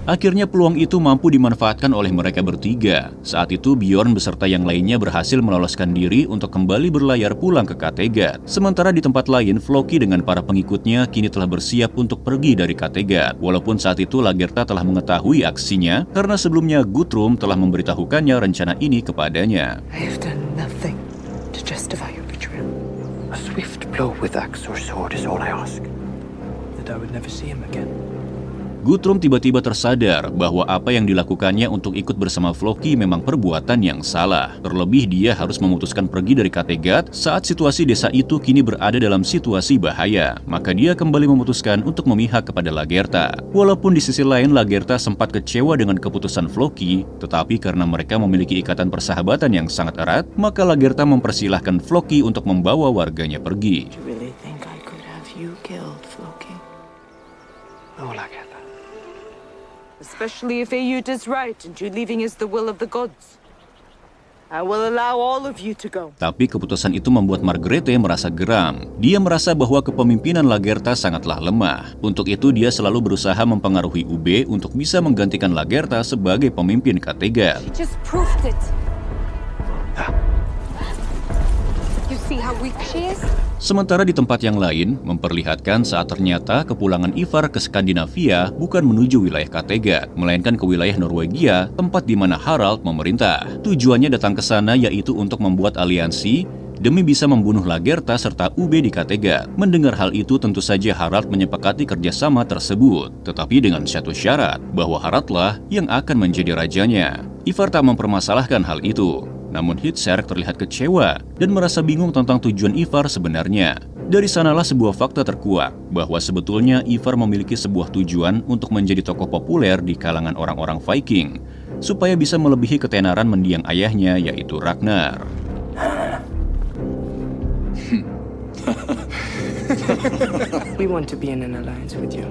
Akhirnya peluang itu mampu dimanfaatkan oleh mereka bertiga. Saat itu Bjorn beserta yang lainnya berhasil meloloskan diri untuk kembali berlayar pulang ke Kattegat. Sementara di tempat lain, Floki dengan para pengikutnya kini telah bersiap untuk pergi dari Kattegat. Walaupun saat itu Lagertha telah mengetahui aksinya karena sebelumnya Guthrum telah memberitahukannya rencana ini kepadanya. I have done nothing to justify your betrayal. A swift blow with axe or sword is all I ask. That I would never see him again. Guthrum tiba-tiba tersadar bahwa apa yang dilakukannya untuk ikut bersama Floki memang perbuatan yang salah. Terlebih dia harus memutuskan pergi dari Kattegat saat situasi desa itu kini berada dalam situasi bahaya. Maka dia kembali memutuskan untuk memihak kepada Lagertha. Walaupun di sisi lain Lagertha sempat kecewa dengan keputusan Floki, tetapi karena mereka memiliki ikatan persahabatan yang sangat erat, maka Lagertha mempersilahkan Floki untuk membawa warganya pergi. Do you really think I could have you killed, Floki? No, Lagertha. Especially if Eiyud is right and you leaving is the will of the gods. I will allow all of you to go. Tapi keputusan itu membuat Margrethe merasa geram. Dia merasa bahwa kepemimpinan Lagertha sangatlah lemah. Untuk itu dia selalu berusaha mempengaruhi Ube untuk bisa menggantikan Lagertha sebagai pemimpin Kattegat. She just proved it. You see how weak she is? Sementara di tempat yang lain, memperlihatkan saat ternyata kepulangan Ivar ke Skandinavia bukan menuju wilayah Kattegat, melainkan ke wilayah Norwegia, tempat di mana Harald memerintah. Tujuannya datang ke sana yaitu untuk membuat aliansi demi bisa membunuh Lagertha serta Ube di Kattegat. Mendengar hal itu tentu saja Harald menyepakati kerjasama tersebut, tetapi dengan satu syarat, bahwa Haraldlah yang akan menjadi rajanya. Ivar tak mempermasalahkan hal itu. Namun Hitserk terlihat kecewa dan merasa bingung tentang tujuan Ivar sebenarnya. Dari sanalah sebuah fakta terkuak, bahwa sebetulnya Ivar memiliki sebuah tujuan untuk menjadi tokoh populer di kalangan orang-orang Viking, supaya bisa melebihi ketenaran mendiang ayahnya yaitu Ragnar. We want to be in an alliance with you.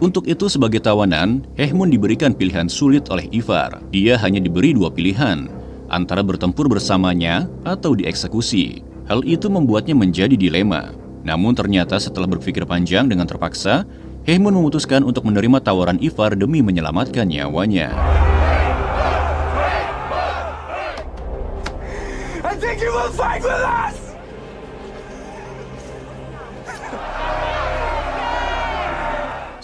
Untuk itu sebagai tawanan, Hehmund diberikan pilihan sulit oleh Ivar. Dia hanya diberi dua pilihan, antara bertempur bersamanya atau dieksekusi. Hal itu membuatnya menjadi dilema. Namun ternyata setelah berpikir panjang dengan terpaksa, Hehmund memutuskan untuk menerima tawaran Ivar demi menyelamatkan nyawanya. I think you will fight with us!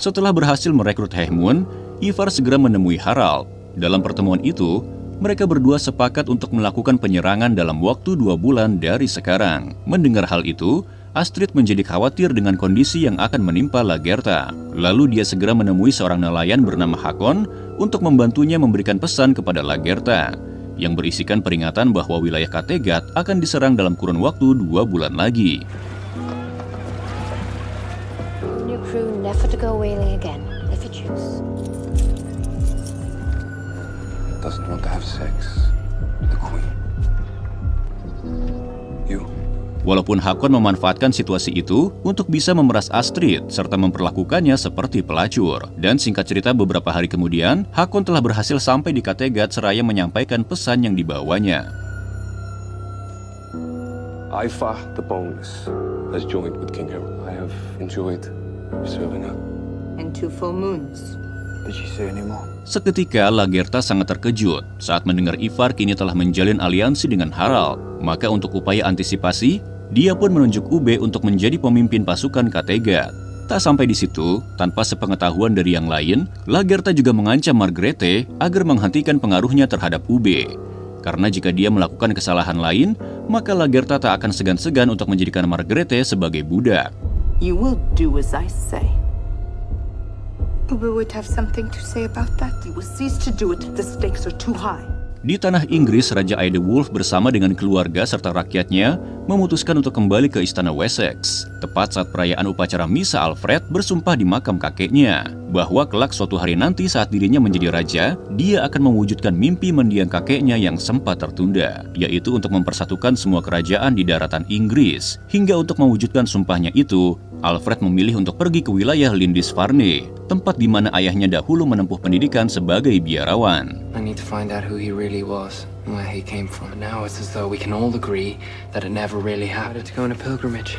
Setelah berhasil merekrut Hehmund, Ivar segera menemui Harald. Dalam pertemuan itu, mereka berdua sepakat untuk melakukan penyerangan dalam waktu 2 bulan dari sekarang. Mendengar hal itu, Astrid menjadi khawatir dengan kondisi yang akan menimpa Lagertha. Lalu dia segera menemui seorang nelayan bernama Hakon untuk membantunya memberikan pesan kepada Lagertha, yang berisikan peringatan bahwa wilayah Kattegat akan diserang dalam kurun waktu 2 bulan lagi. Your crew never to go whaling again, if you choose. Doesn't want to have sex with the queen. You. Walaupun Hakon memanfaatkan situasi itu untuk bisa memeras Astrid serta memperlakukannya seperti pelacur. Dan singkat cerita beberapa hari kemudian, Hakon telah berhasil sampai di Kattegat seraya menyampaikan pesan yang dibawanya. Ivar the Boneless has joined with King Harold. I have enjoyed serving her. In 2 full moons. Did she say any more? Seketika Lagertha sangat terkejut saat mendengar Ivar kini telah menjalin aliansi dengan Harald. Maka untuk upaya antisipasi, dia pun menunjuk Ube untuk menjadi pemimpin pasukan Kattegat. Tak sampai di situ, tanpa sepengetahuan dari yang lain, Lagertha juga mengancam Margrethe agar menghentikan pengaruhnya terhadap Ube. Karena jika dia melakukan kesalahan lain, maka Lagertha tak akan segan-segan untuk menjadikan Margrethe sebagai budak. You will do as I say. Ube would have something to say about that. You will cease to do it if the stakes are too high. Di tanah Inggris, Raja Aedewulf bersama dengan keluarga serta rakyatnya memutuskan untuk kembali ke istana Wessex. Tepat saat perayaan upacara Misa Alfred bersumpah di makam kakeknya bahwa kelak suatu hari nanti saat dirinya menjadi raja, dia akan mewujudkan mimpi mendiang kakeknya yang sempat tertunda, yaitu untuk mempersatukan semua kerajaan di daratan Inggris. Hingga untuk mewujudkan sumpahnya itu, Alfred memilih untuk pergi ke wilayah Lindisfarne, tempat di mana ayahnya dahulu menempuh pendidikan sebagai biarawan. I need to find out who he really was and where he came from. Now it's as though we can all agree that it never really happened. To go on a pilgrimage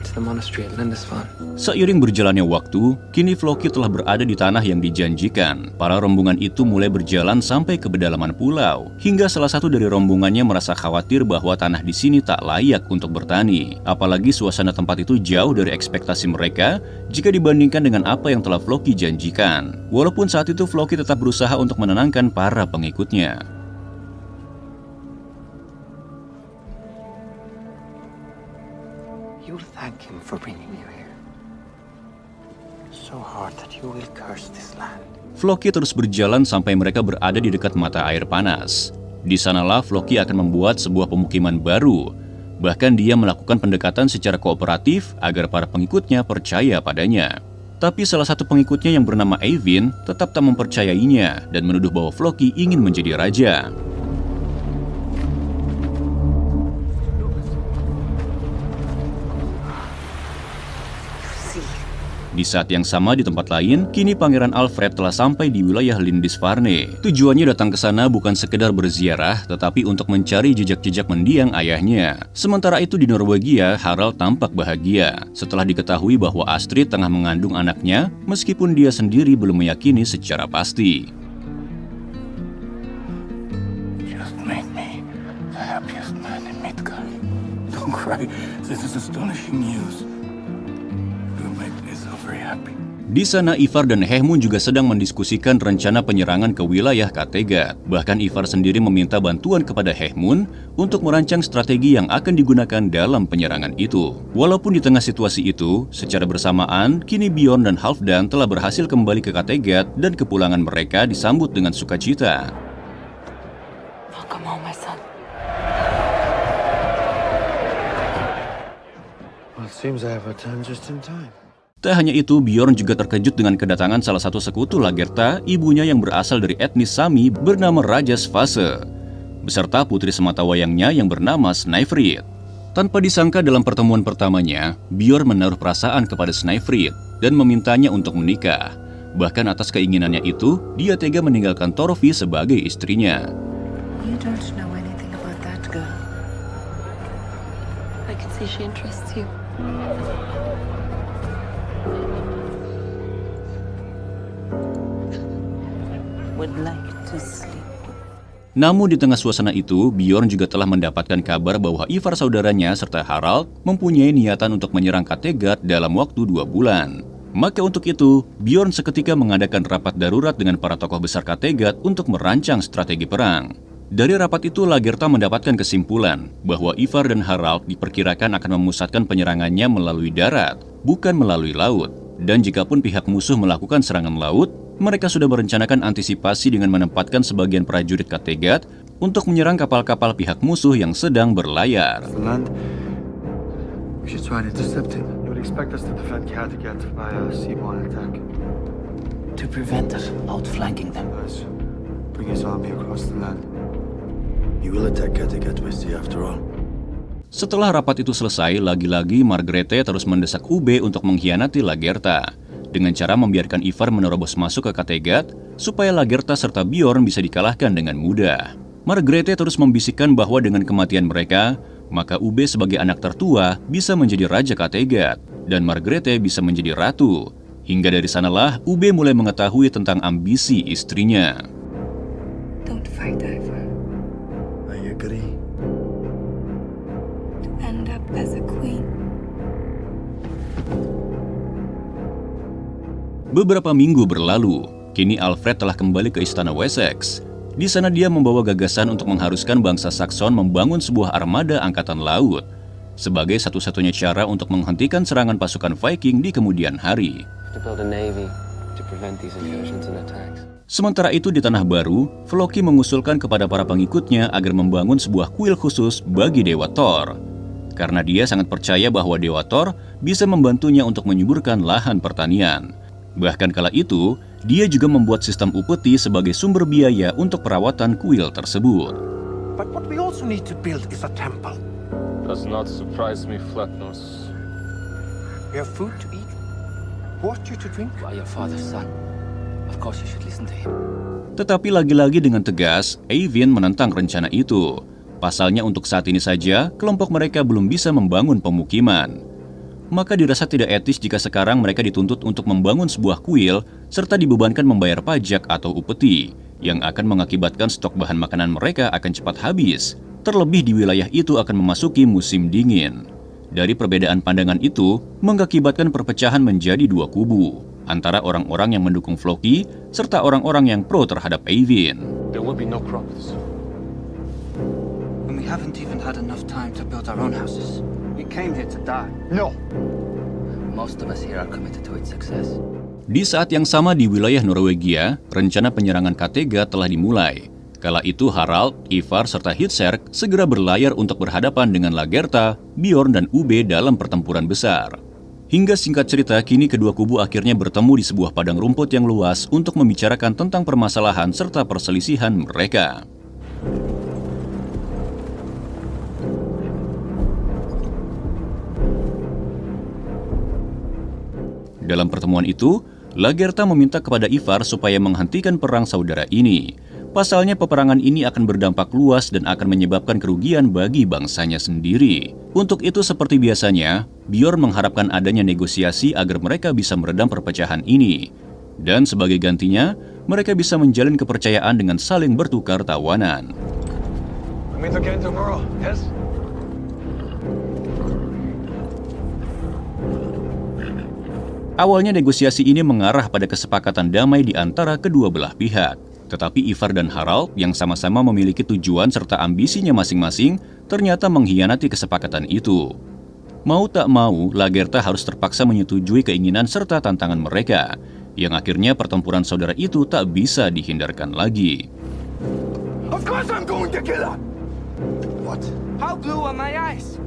to the monastery at Lindisfarne. Seiring berjalannya waktu, kini Floki telah berada di tanah yang dijanjikan. Para rombongan itu mulai berjalan sampai ke pedalaman pulau, hingga salah satu dari rombongannya merasa khawatir bahwa tanah di sini tak layak untuk bertani. Apalagi suasana tempat itu jauh dari ekspektasi mereka jika dibandingkan dengan apa yang telah Floki janjikan. Walaupun saat itu Floki tetap berusaha untuk menenangkan para pengikutnya. You'll thank him for bringing you here. So hard that you will curse this land. Floki terus berjalan sampai mereka berada di dekat mata air panas. Di sanalah Floki akan membuat sebuah pemukiman baru. Bahkan dia melakukan pendekatan secara kooperatif agar para pengikutnya percaya padanya. Tapi salah satu pengikutnya yang bernama Eyvind tetap tak mempercayainya dan menuduh bahwa Floki ingin menjadi raja. Di saat yang sama di tempat lain, kini Pangeran Alfred telah sampai di wilayah Lindisfarne. Tujuannya datang ke sana bukan sekedar berziarah, tetapi untuk mencari jejak-jejak mendiang ayahnya. Sementara itu di Norwegia, Harald tampak bahagia setelah diketahui bahwa Astrid tengah mengandung anaknya, meskipun dia sendiri belum meyakini secara pasti. Just made me the happiest man in Midgard. Don't cry. This is astonishing news. Di sana Ivar dan Hehmund juga sedang mendiskusikan rencana penyerangan ke wilayah Kattegat. Bahkan Ivar sendiri meminta bantuan kepada Hehmund untuk merancang strategi yang akan digunakan dalam penyerangan itu. Walaupun di tengah situasi itu, secara bersamaan, kini Bjorn dan Halfdan telah berhasil kembali ke Kattegat dan kepulangan mereka disambut dengan sukacita. Welcome home, my son. Well, it seems I have returned just in time. Tak hanya itu, Bjorn juga terkejut dengan kedatangan salah satu sekutu Lagertha, ibunya yang berasal dari etnis Sami bernama Raja Svase, beserta putri sematawayangnya yang bernama Snæfrid. Tanpa disangka dalam pertemuan pertamanya, Bjorn menaruh perasaan kepada Snæfrid dan memintanya untuk menikah. Bahkan atas keinginannya itu, dia tega meninggalkan Thorfinn sebagai istrinya. You don't know anything about that girl. I can see she interests you. Would like to sleep. Namun di tengah suasana itu, Bjorn juga telah mendapatkan kabar bahwa Ivar saudaranya serta Harald mempunyai niatan untuk menyerang Kattegat dalam waktu 2 bulan. Maka untuk itu, Bjorn seketika mengadakan rapat darurat dengan para tokoh besar Kattegat untuk merancang strategi perang. Dari rapat itu, Lagertha mendapatkan kesimpulan bahwa Ivar dan Harald diperkirakan akan memusatkan penyerangannya melalui darat, bukan melalui laut. Dan jikapun pihak musuh melakukan serangan laut, mereka sudah merencanakan antisipasi dengan menempatkan sebagian prajurit Kattegat untuk menyerang kapal-kapal pihak musuh yang sedang berlayar. We should try and intercept him. You would expect us to defend Kattegat by a seaborne attack. To prevent us outflanking them. Let's bring his army across the land. You will attack Kattegat by sea after all. Setelah rapat itu selesai, lagi-lagi Margrethe terus mendesak Ube untuk mengkhianati Lagertha dengan cara membiarkan Ivar menerobos masuk ke Kattegat supaya Lagertha serta Bjorn bisa dikalahkan dengan mudah. Margrethe terus membisikkan bahwa dengan kematian mereka, maka Ube sebagai anak tertua bisa menjadi Raja Kattegat, dan Margrethe bisa menjadi Ratu. Hingga dari sanalah Ube mulai mengetahui tentang ambisi istrinya. Don't fight, Ivar. I agree. To end up as a queen. Beberapa minggu berlalu, kini Alfred telah kembali ke istana Wessex. Di sana dia membawa gagasan untuk mengharuskan bangsa Saxon membangun sebuah armada angkatan laut sebagai satu-satunya cara untuk menghentikan serangan pasukan Viking di kemudian hari. Sementara itu di Tanah Baru, Floki mengusulkan kepada para pengikutnya agar membangun sebuah kuil khusus bagi Dewa Thor. Karena dia sangat percaya bahwa Dewa Thor bisa membantunya untuk menyuburkan lahan pertanian. Bahkan kala itu, dia juga membuat sistem upeti sebagai sumber biaya untuk perawatan kuil tersebut. But what we also need to build is a temple. Does not surprise me, Flatnose. We have food to eat, water to drink. You are your father's son. Of course you should listen to him. Tetapi lagi-lagi dengan tegas, Eyvind menentang rencana itu. Pasalnya untuk saat ini saja, kelompok mereka belum bisa membangun pemukiman. Maka dirasa tidak etis jika sekarang mereka dituntut untuk membangun sebuah kuil serta dibebankan membayar pajak atau upeti, yang akan mengakibatkan stok bahan makanan mereka akan cepat habis. Terlebih di wilayah itu akan memasuki musim dingin. Dari perbedaan pandangan itu, mengakibatkan perpecahan menjadi dua kubu, antara orang-orang yang mendukung Floki serta orang-orang yang pro terhadap Eyvind. There will be no crops. And we haven't even had enough time to build our own houses. We came here to die. No. Most of us here are committed to its success. Di saat yang sama di wilayah Norwegia, rencana penyerangan Kattegat telah dimulai. Kala itu Harald, Ivar, serta Hitserk segera berlayar untuk berhadapan dengan Lagertha, Bjorn, dan Ube dalam pertempuran besar. Hingga singkat cerita, kini kedua kubu akhirnya bertemu di sebuah padang rumput yang luas untuk membicarakan tentang permasalahan serta perselisihan mereka. Dalam pertemuan itu, Lagertha meminta kepada Ivar supaya menghentikan perang saudara ini. Pasalnya peperangan ini akan berdampak luas dan akan menyebabkan kerugian bagi bangsanya sendiri. Untuk itu seperti biasanya, Bjorn mengharapkan adanya negosiasi agar mereka bisa meredam perpecahan ini. Dan sebagai gantinya, mereka bisa menjalin kepercayaan dengan saling bertukar tawanan. Meet again tomorrow, yes? Awalnya negosiasi ini mengarah pada kesepakatan damai di antara kedua belah pihak. Tetapi Ivar dan Harald yang sama-sama memiliki tujuan serta ambisinya masing-masing ternyata mengkhianati kesepakatan itu. Mau tak mau, Lagertha harus terpaksa menyetujui keinginan serta tantangan mereka, yang akhirnya pertempuran saudara itu tak bisa dihindarkan lagi. Of course I'm going to kill her! What? How blue are my eyes?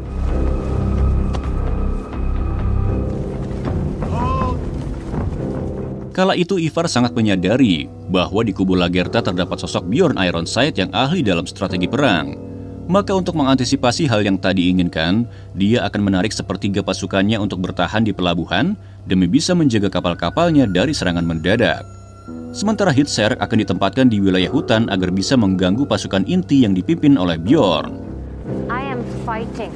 Kala itu Ivar sangat menyadari bahwa di kubu Lagertha terdapat sosok Bjorn Ironside yang ahli dalam strategi perang. Maka untuk mengantisipasi hal yang tadi diinginkan, dia akan menarik sepertiga pasukannya untuk bertahan di pelabuhan demi bisa menjaga kapal-kapalnya dari serangan mendadak. Sementara Hitserk akan ditempatkan di wilayah hutan agar bisa mengganggu pasukan inti yang dipimpin oleh Bjorn. I am fighting.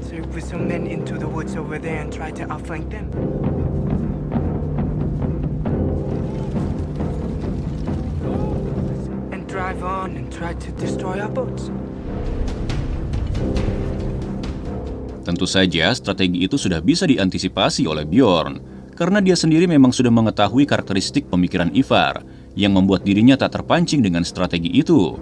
So you put some men into the woods over there and try to outflank them. Drive on and try to destroy our boats. Tentu saja strategi itu sudah bisa diantisipasi oleh Bjorn, karena dia sendiri memang sudah mengetahui karakteristik pemikiran Ivar, yang membuat dirinya tak terpancing dengan strategi itu.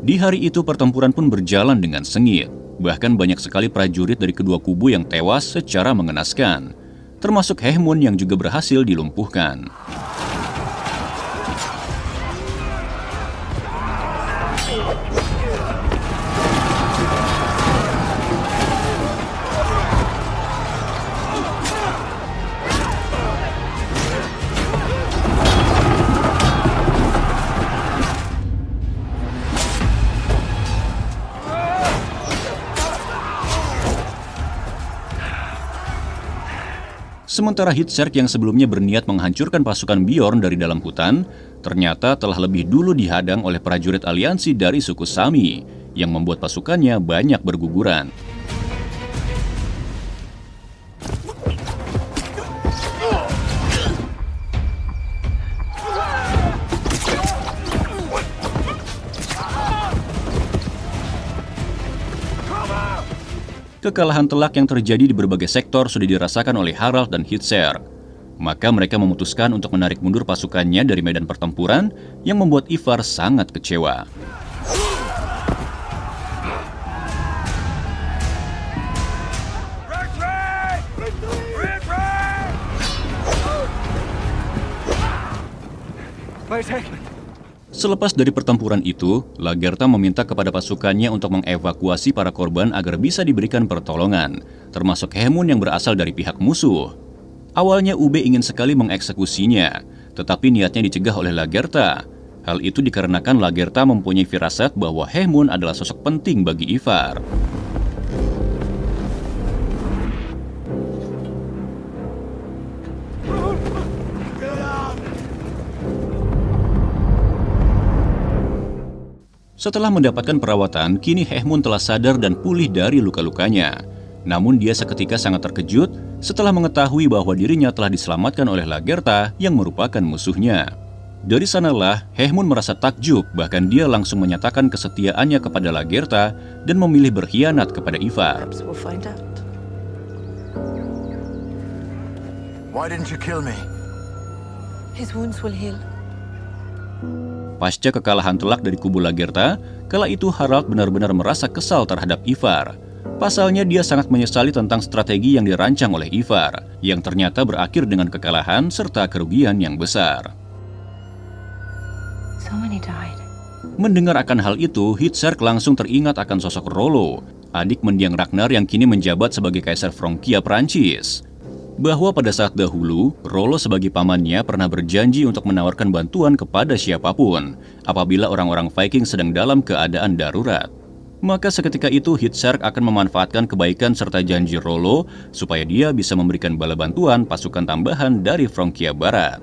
Di hari itu pertempuran pun berjalan dengan sengit. Bahkan banyak sekali prajurit dari kedua kubu yang tewas secara mengenaskan, termasuk Hehmund yang juga berhasil dilumpuhkan. Sementara Hitserk yang sebelumnya berniat menghancurkan pasukan Bjorn dari dalam hutan, ternyata telah lebih dulu dihadang oleh prajurit aliansi dari suku Sami, yang membuat pasukannya banyak berguguran. Kekalahan telak yang terjadi di berbagai sektor sudah dirasakan oleh Harald dan Hitserk. Maka mereka memutuskan untuk menarik mundur pasukannya dari medan pertempuran yang membuat Ivar sangat kecewa. Selepas dari pertempuran itu, Lagertha meminta kepada pasukannya untuk mengevakuasi para korban agar bisa diberikan pertolongan, termasuk Hemund yang berasal dari pihak musuh. Awalnya Ube ingin sekali mengeksekusinya, tetapi niatnya dicegah oleh Lagertha. Hal itu dikarenakan Lagertha mempunyai firasat bahwa Hemund adalah sosok penting bagi Ivar. Setelah mendapatkan perawatan, kini Hemund telah sadar dan pulih dari luka-lukanya. Namun dia seketika sangat terkejut setelah mengetahui bahwa dirinya telah diselamatkan oleh Lagertha yang merupakan musuhnya. Dari sanalah Hemund merasa takjub, bahkan dia langsung menyatakan kesetiaannya kepada Lagertha dan memilih berkhianat kepada Ivar. Why didn't you kill me? His wounds will heal. Pasca kekalahan telak dari kubu Lagertha, kala itu Harald benar-benar merasa kesal terhadap Ivar. Pasalnya dia sangat menyesali tentang strategi yang dirancang oleh Ivar, yang ternyata berakhir dengan kekalahan serta kerugian yang besar. So many died. Mendengar akan hal itu, Hitserk langsung teringat akan sosok Rollo, adik mendiang Ragnar yang kini menjabat sebagai Kaisar Francia Prancis. Bahwa pada saat dahulu, Rollo sebagai pamannya pernah berjanji untuk menawarkan bantuan kepada siapapun apabila orang-orang Viking sedang dalam keadaan darurat. Maka seketika itu Hitserk akan memanfaatkan kebaikan serta janji Rollo supaya dia bisa memberikan bala bantuan pasukan tambahan dari Francia Barat.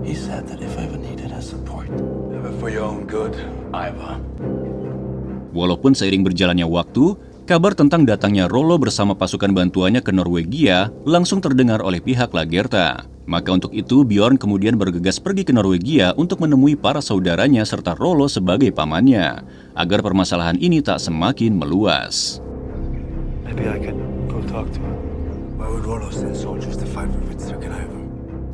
He said that if I ever needed her support, ever for your own good, Ivar. Walaupun seiring berjalannya waktu, kabar tentang datangnya Rollo bersama pasukan bantuannya ke Norwegia langsung terdengar oleh pihak Lagertha. Maka untuk itu Bjorn kemudian bergegas pergi ke Norwegia untuk menemui para saudaranya serta Rollo sebagai pamannya, agar permasalahan ini tak semakin meluas. Maybe I could go talk to him. Why would Rollo send soldiers to fight for Hitserk and Ivar?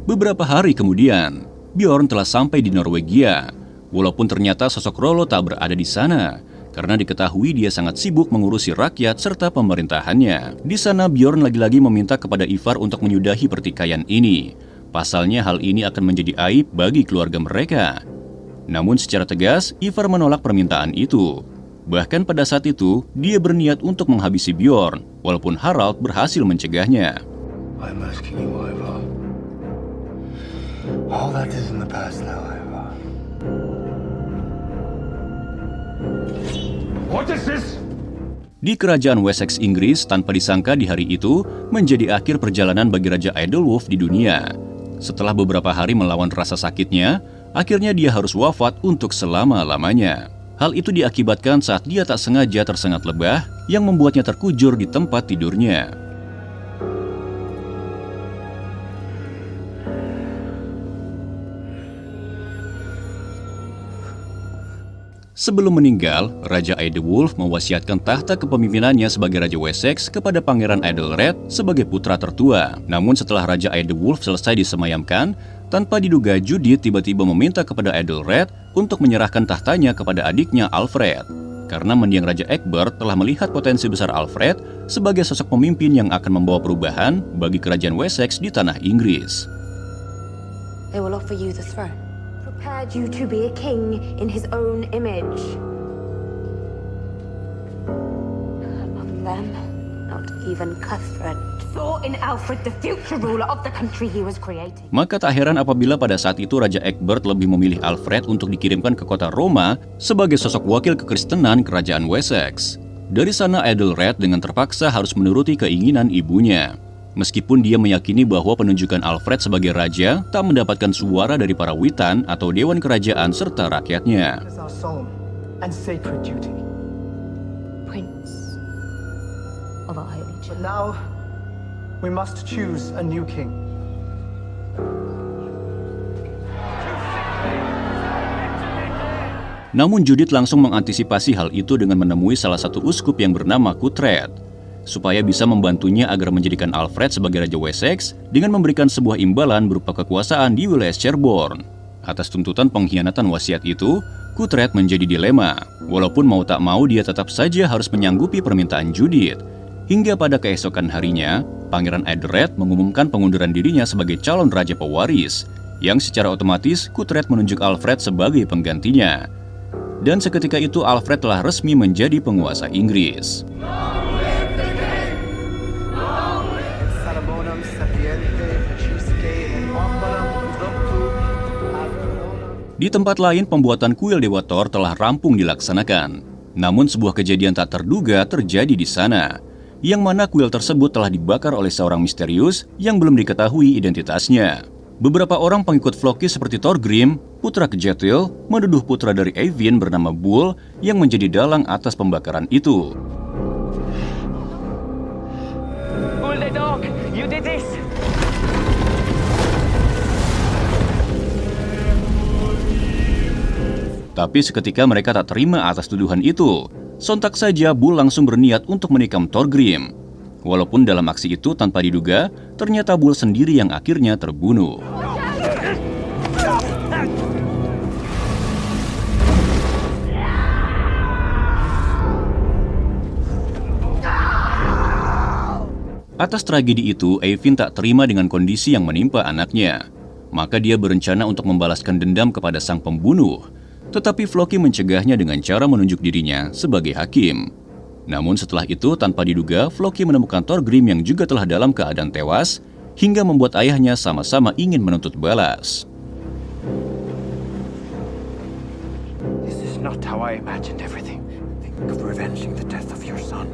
Beberapa hari kemudian, Bjorn telah sampai di Norwegia. Walaupun ternyata sosok Rollo tak berada di sana, karena diketahui dia sangat sibuk mengurusi rakyat serta pemerintahannya. Di sana Bjorn lagi-lagi meminta kepada Ivar untuk menyudahi pertikaian ini. Pasalnya hal ini akan menjadi aib bagi keluarga mereka. Namun secara tegas, Ivar menolak permintaan itu. Bahkan pada saat itu, dia berniat untuk menghabisi Bjorn, walaupun Harald berhasil mencegahnya. I'm asking you, Ivar. All that is in the past now, Ivar. What is this? Di kerajaan Wessex Inggris, tanpa disangka di hari itu menjadi akhir perjalanan bagi Raja Aedlwulf di dunia. Setelah beberapa hari melawan rasa sakitnya, akhirnya dia harus wafat untuk selama-lamanya. Hal itu diakibatkan saat dia tak sengaja tersengat lebah yang membuatnya terkujur di tempat tidurnya. Sebelum meninggal, Raja Aedlwulf mewasiatkan tahta kepemimpinannya sebagai Raja Wessex kepada Pangeran Aedhelred sebagai putra tertua. Namun setelah Raja Aedlwulf selesai disemayamkan, tanpa diduga Judith tiba-tiba meminta kepada Aedhelred untuk menyerahkan tahtanya kepada adiknya Alfred. Karena mendiang Raja Egbert telah melihat potensi besar Alfred sebagai sosok pemimpin yang akan membawa perubahan bagi kerajaan Wessex di tanah Inggris. They will offer you the throne. Prepared you to be a king in his own image. Among them, not even Cuthred saw in Alfred the future ruler of the country he was creating. Maka tak heran apabila pada saat itu Raja Egbert lebih memilih Alfred untuk dikirimkan ke kota Roma sebagai sosok wakil kekristenan kerajaan Wessex. Dari sana Aedhelred dengan terpaksa harus menuruti keinginan ibunya. Meskipun dia meyakini bahwa penunjukan Alfred sebagai raja tak mendapatkan suara dari para witan atau dewan kerajaan serta rakyatnya. It's our solemn and sacred duty. Prince of our holy church. But now, we must choose a new king. Namun Judith langsung mengantisipasi hal itu dengan menemui salah satu uskup yang bernama Cuthred, supaya bisa membantunya agar menjadikan Alfred sebagai Raja Wessex dengan memberikan sebuah imbalan berupa kekuasaan di wilayah Sherborne. Atas tuntutan pengkhianatan wasiat itu, Cuthred menjadi dilema. Walaupun mau tak mau dia tetap saja harus menyanggupi permintaan Judith. Hingga pada keesokan harinya, Pangeran Ethered mengumumkan pengunduran dirinya sebagai calon raja pewaris, yang secara otomatis Cuthred menunjuk Alfred sebagai penggantinya. Dan seketika itu Alfred telah resmi menjadi penguasa Inggris. Di tempat lain, pembuatan kuil Dewa Thor telah rampung dilaksanakan. Namun sebuah kejadian tak terduga terjadi di sana, yang mana kuil tersebut telah dibakar oleh seorang misterius yang belum diketahui identitasnya. Beberapa orang pengikut Floki seperti Thorgrim, putra Kjetil, menuduh putra dari Eyvind bernama Bull yang menjadi dalang atas pembakaran itu. Bull the dog, you did this! Tapi seketika mereka tak terima atas tuduhan itu. Sontak saja Bull langsung berniat untuk menikam Thorgrim. Walaupun dalam aksi itu tanpa diduga, ternyata Bull sendiri yang akhirnya terbunuh. Atas tragedi itu, Eyvind tak terima dengan kondisi yang menimpa anaknya. Maka dia berencana untuk membalaskan dendam kepada sang pembunuh. Tetapi Floki mencegahnya dengan cara menunjuk dirinya sebagai hakim. Namun setelah itu, tanpa diduga, Floki menemukan Thorgrim yang juga telah dalam keadaan tewas, hingga membuat ayahnya sama-sama ingin menuntut balas. This is not how I imagined everything. Think of revenging the death of your son.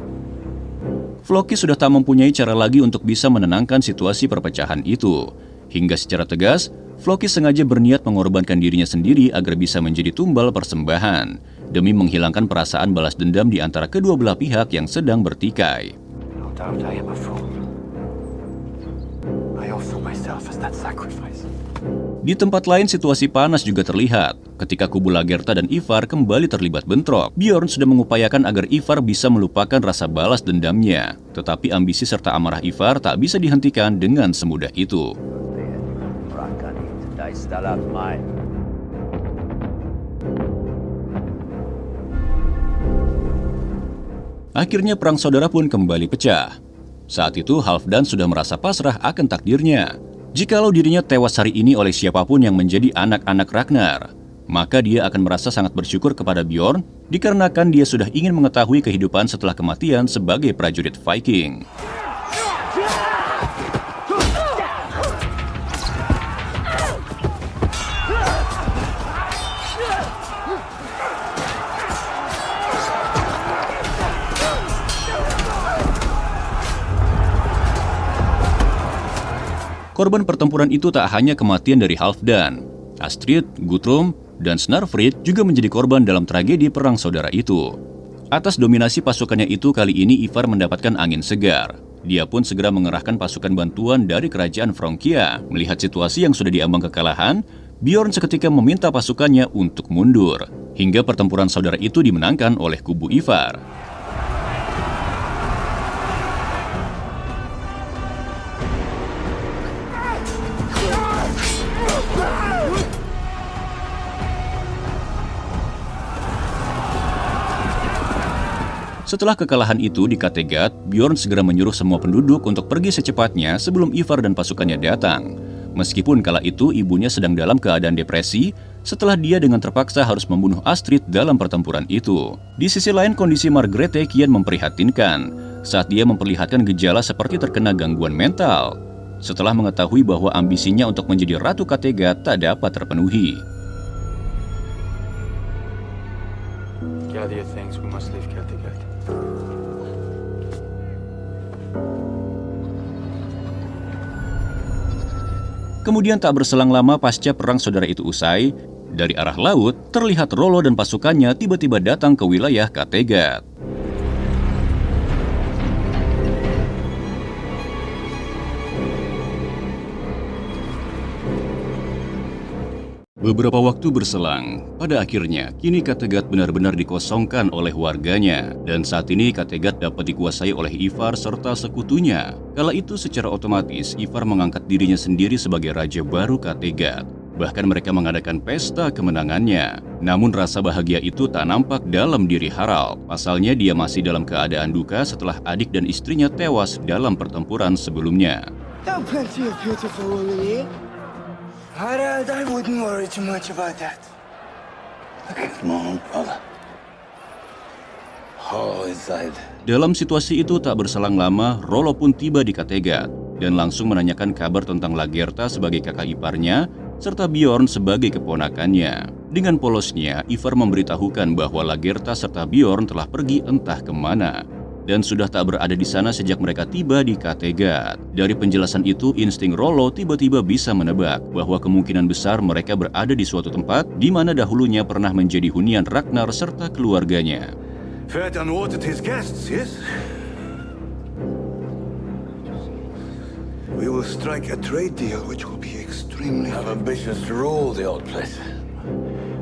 Floki sudah tak mempunyai cara lagi untuk bisa menenangkan situasi perpecahan itu. Hingga secara tegas, Floki sengaja berniat mengorbankan dirinya sendiri agar bisa menjadi tumbal persembahan, demi menghilangkan perasaan balas dendam di antara kedua belah pihak yang sedang bertikai. No doubt I am a fool. I offer myself as that sacrifice. Di tempat lain situasi panas juga terlihat. Ketika kubu Lagertha dan Ivar kembali terlibat bentrok, Bjorn sudah mengupayakan agar Ivar bisa melupakan rasa balas dendamnya. Tetapi ambisi serta amarah Ivar tak bisa dihentikan dengan semudah itu. Akhirnya perang saudara pun kembali pecah. Saat itu Halfdan sudah merasa pasrah akan takdirnya. Jikalau dirinya tewas hari ini oleh siapapun yang menjadi anak-anak Ragnar, maka dia akan merasa sangat bersyukur kepada Bjorn dikarenakan dia sudah ingin mengetahui kehidupan setelah kematian sebagai prajurit Viking. Korban pertempuran itu tak hanya kematian dari Halfdan. Astrid, Guthrum, dan Snarfrid juga menjadi korban dalam tragedi perang saudara itu. Atas dominasi pasukannya itu, kali ini Ivar mendapatkan angin segar. Dia pun segera mengerahkan pasukan bantuan dari kerajaan Francia. Melihat situasi yang sudah diambang kekalahan, Bjorn seketika meminta pasukannya untuk mundur. Hingga pertempuran saudara itu dimenangkan oleh kubu Ivar. Setelah kekalahan itu di Kattegat, Bjorn segera menyuruh semua penduduk untuk pergi secepatnya sebelum Ivar dan pasukannya datang. Meskipun kala itu ibunya sedang dalam keadaan depresi, setelah dia dengan terpaksa harus membunuh Astrid dalam pertempuran itu. Di sisi lain, kondisi Margrethe kian memprihatinkan saat dia memperlihatkan gejala seperti terkena gangguan mental. Setelah mengetahui bahwa ambisinya untuk menjadi Ratu Kattegat tak dapat terpenuhi. Gather your things, we must leave Kattegat. Kemudian tak berselang lama pasca perang saudara itu usai, dari arah laut terlihat Rollo dan pasukannya tiba-tiba datang ke wilayah Kattegat. Beberapa waktu berselang, pada akhirnya kini Kattegat benar-benar dikosongkan oleh warganya, dan saat ini Kattegat dapat dikuasai oleh Ivar serta sekutunya. Kala itu secara otomatis Ivar mengangkat dirinya sendiri sebagai raja baru Kattegat. Bahkan mereka mengadakan pesta kemenangannya. Namun rasa bahagia itu tak nampak dalam diri Harald. Pasalnya dia masih dalam keadaan duka setelah adik dan istrinya tewas dalam pertempuran sebelumnya. There are plenty of beautiful women here. Harald, I wouldn't worry too much about that. Look at my brother. Hollow inside. Dalam situasi itu tak berselang lama, Rollo pun tiba di Kattegat dan langsung menanyakan kabar tentang Lagertha sebagai kakak iparnya serta Bjorn sebagai keponakannya. Dengan polosnya, Ivar memberitahukan bahwa Lagertha serta Bjorn telah pergi entah kemana dan sudah tak berada di sana sejak mereka tiba di Kattegat. Dari penjelasan itu, insting Rollo tiba-tiba bisa menebak bahwa kemungkinan besar mereka berada di suatu tempat di mana dahulunya pernah menjadi hunian Ragnar serta keluarganya. Fed and watered his guests, yes? We will strike a trade deal which will be extremely... Have ambitions to rule the old place.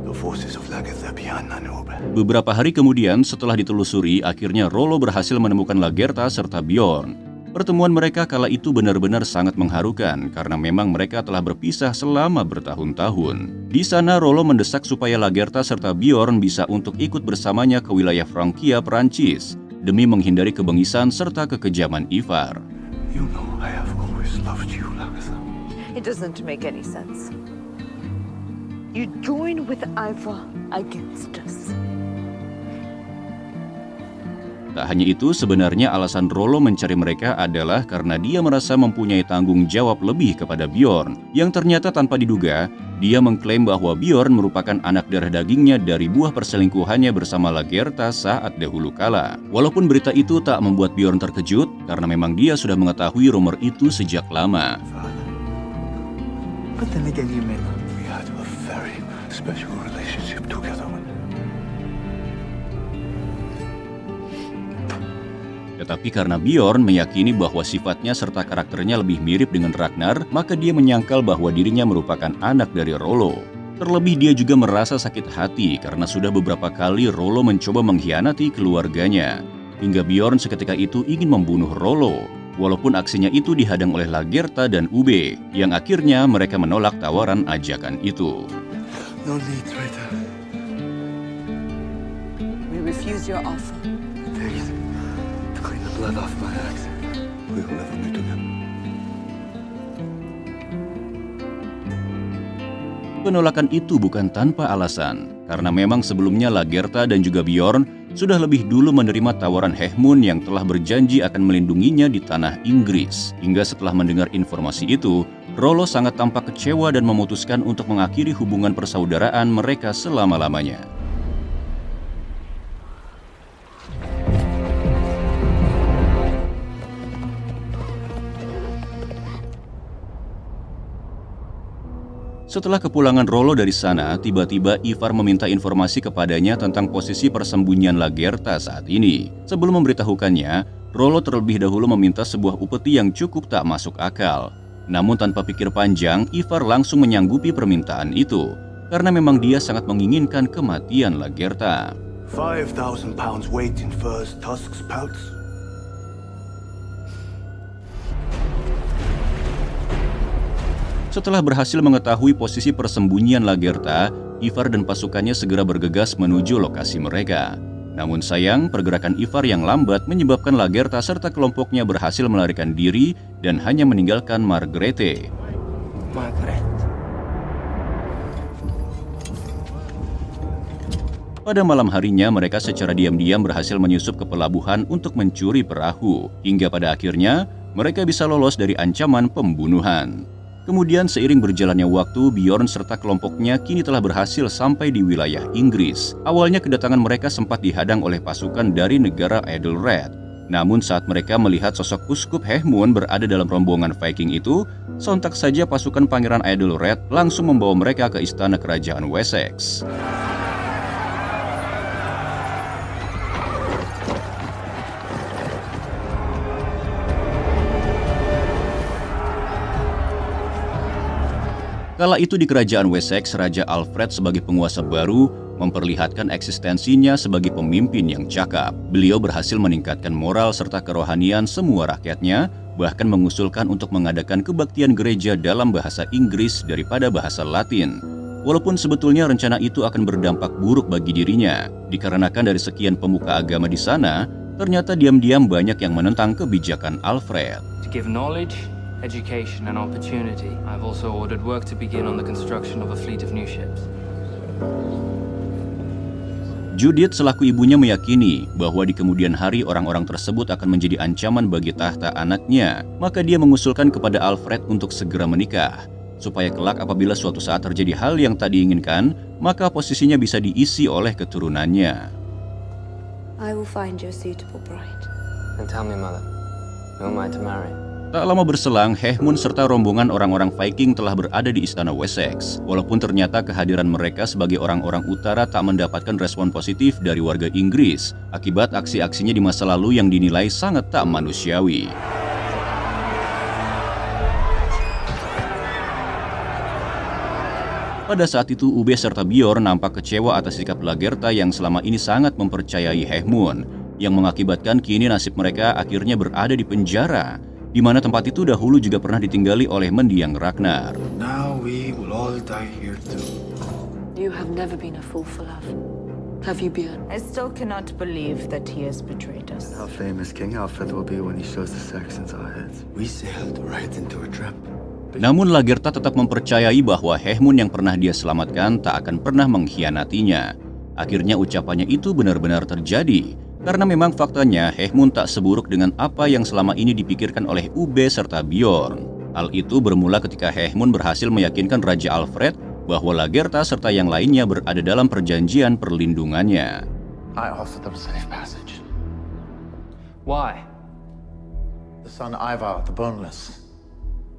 The forces of Lagertha beyond Nanube. Beberapa hari kemudian, setelah ditelusuri, akhirnya Rollo berhasil menemukan Lagertha serta Bjorn. Pertemuan mereka kala itu benar-benar sangat mengharukan karena memang mereka telah berpisah selama bertahun-tahun. Di sana Rollo mendesak supaya Lagertha serta Bjorn bisa untuk ikut bersamanya ke wilayah Frankia, Prancis, demi menghindari kebengisan serta kekejaman Ivar. You know I have always loved you, Lagertha. It doesn't make any sense. You join with Ivar against us. Tak hanya itu, sebenarnya alasan Rollo mencari mereka adalah karena dia merasa mempunyai tanggung jawab lebih kepada Bjorn, yang ternyata tanpa diduga, dia mengklaim bahwa Bjorn merupakan anak darah dagingnya dari buah perselingkuhannya bersama Lagertha saat dahulu kala. Walaupun berita itu tak membuat Bjorn terkejut, karena memang dia sudah mengetahui rumor itu sejak lama. But then again, you may not. We had a very special relationship together. Tetapi karena Bjorn meyakini bahwa sifatnya serta karakternya lebih mirip dengan Ragnar, maka dia menyangkal bahwa dirinya merupakan anak dari Rollo. Terlebih dia juga merasa sakit hati karena sudah beberapa kali Rollo mencoba mengkhianati keluarganya. Hingga Bjorn seketika itu ingin membunuh Rollo, walaupun aksinya itu dihadang oleh Lagertha dan Ubbe, yang akhirnya mereka menolak tawaran ajakan itu. No need, traitor. We refuse your offer. Take it. Clean the blood off my axe. We will never meet again. Penolakan itu bukan tanpa alasan, karena memang sebelumnya Lagertha dan juga Bjorn sudah lebih dulu menerima tawaran Hehmund yang telah berjanji akan melindunginya di tanah Inggris. Hingga setelah mendengar informasi itu, Rollo sangat tampak kecewa dan memutuskan untuk mengakhiri hubungan persaudaraan mereka selama-lamanya. Setelah kepulangan Rollo dari sana, tiba-tiba Ivar meminta informasi kepadanya tentang posisi persembunyian Lagertha saat ini. Sebelum memberitahukannya, Rollo terlebih dahulu meminta sebuah upeti yang cukup tak masuk akal. Namun tanpa pikir panjang, Ivar langsung menyanggupi permintaan itu, karena memang dia sangat menginginkan kematian Lagertha. 5,000 pounds weight in furs, tusks, pelts. Setelah berhasil mengetahui posisi persembunyian Lagertha, Ivar dan pasukannya segera bergegas menuju lokasi mereka. Namun sayang, pergerakan Ivar yang lambat menyebabkan Lagertha serta kelompoknya berhasil melarikan diri dan hanya meninggalkan Margrethe. Pada malam harinya, mereka secara diam-diam berhasil menyusup ke pelabuhan untuk mencuri perahu, hingga pada akhirnya mereka bisa lolos dari ancaman pembunuhan. Kemudian seiring berjalannya waktu, Bjorn serta kelompoknya kini telah berhasil sampai di wilayah Inggris. Awalnya kedatangan mereka sempat dihadang oleh pasukan dari negara Edelred. Namun saat mereka melihat sosok uskup Hehmun berada dalam rombongan Viking itu, sontak saja pasukan Pangeran Aethelred langsung membawa mereka ke istana kerajaan Wessex. Kala itu di kerajaan Wessex, Raja Alfred sebagai penguasa baru memperlihatkan eksistensinya sebagai pemimpin yang cakap. Beliau berhasil meningkatkan moral serta kerohanian semua rakyatnya, bahkan mengusulkan untuk mengadakan kebaktian gereja dalam bahasa Inggris daripada bahasa Latin. Walaupun sebetulnya rencana itu akan berdampak buruk bagi dirinya, dikarenakan dari sekian pemuka agama di sana, ternyata diam-diam banyak yang menentang kebijakan Alfred. To give knowledge, education and opportunity, I've also ordered work to begin on the construction of a fleet of new ships. Judith selaku ibunya meyakini bahwa di kemudian hari orang-orang tersebut akan menjadi ancaman bagi tahta anaknya. Maka dia mengusulkan kepada Alfred untuk segera menikah, supaya kelak apabila suatu saat terjadi hal yang tak diinginkan, maka posisinya bisa diisi oleh keturunannya. I will find you a suitable bride. And tell me, mother, who am I to marry? Tak lama berselang, Hehmun serta rombongan orang-orang Viking telah berada di istana Wessex. Walaupun ternyata kehadiran mereka sebagai orang-orang utara tak mendapatkan respon positif dari warga Inggris, akibat aksi-aksinya di masa lalu yang dinilai sangat tak manusiawi. Pada saat itu, Ube serta Bjorn nampak kecewa atas sikap Lagertha yang selama ini sangat mempercayai Hehmun, yang mengakibatkan kini nasib mereka akhirnya berada di penjara, di mana tempat itu dahulu juga pernah ditinggali oleh mendiang Ragnar. Now we will all die here too. You have never been a fool for love, have you, Bjorn? I still cannot believe that he has betrayed us. How famous King Alfred will be when he shows the Saxons our heads. We sailed right into a trap. Namun Lagertha tetap mempercayai bahwa Hehmun yang pernah dia selamatkan tak akan pernah mengkhianatinya. Akhirnya ucapannya itu benar-benar terjadi. Karena memang faktanya Hehmun tak seburuk dengan apa yang selama ini dipikirkan oleh Ube serta Bjorn. Hal itu bermula ketika Hehmun berhasil meyakinkan Raja Alfred bahwa Lagertha serta yang lainnya berada dalam perjanjian perlindungannya. I offer them safe passage. Why? The son Ivar the Boneless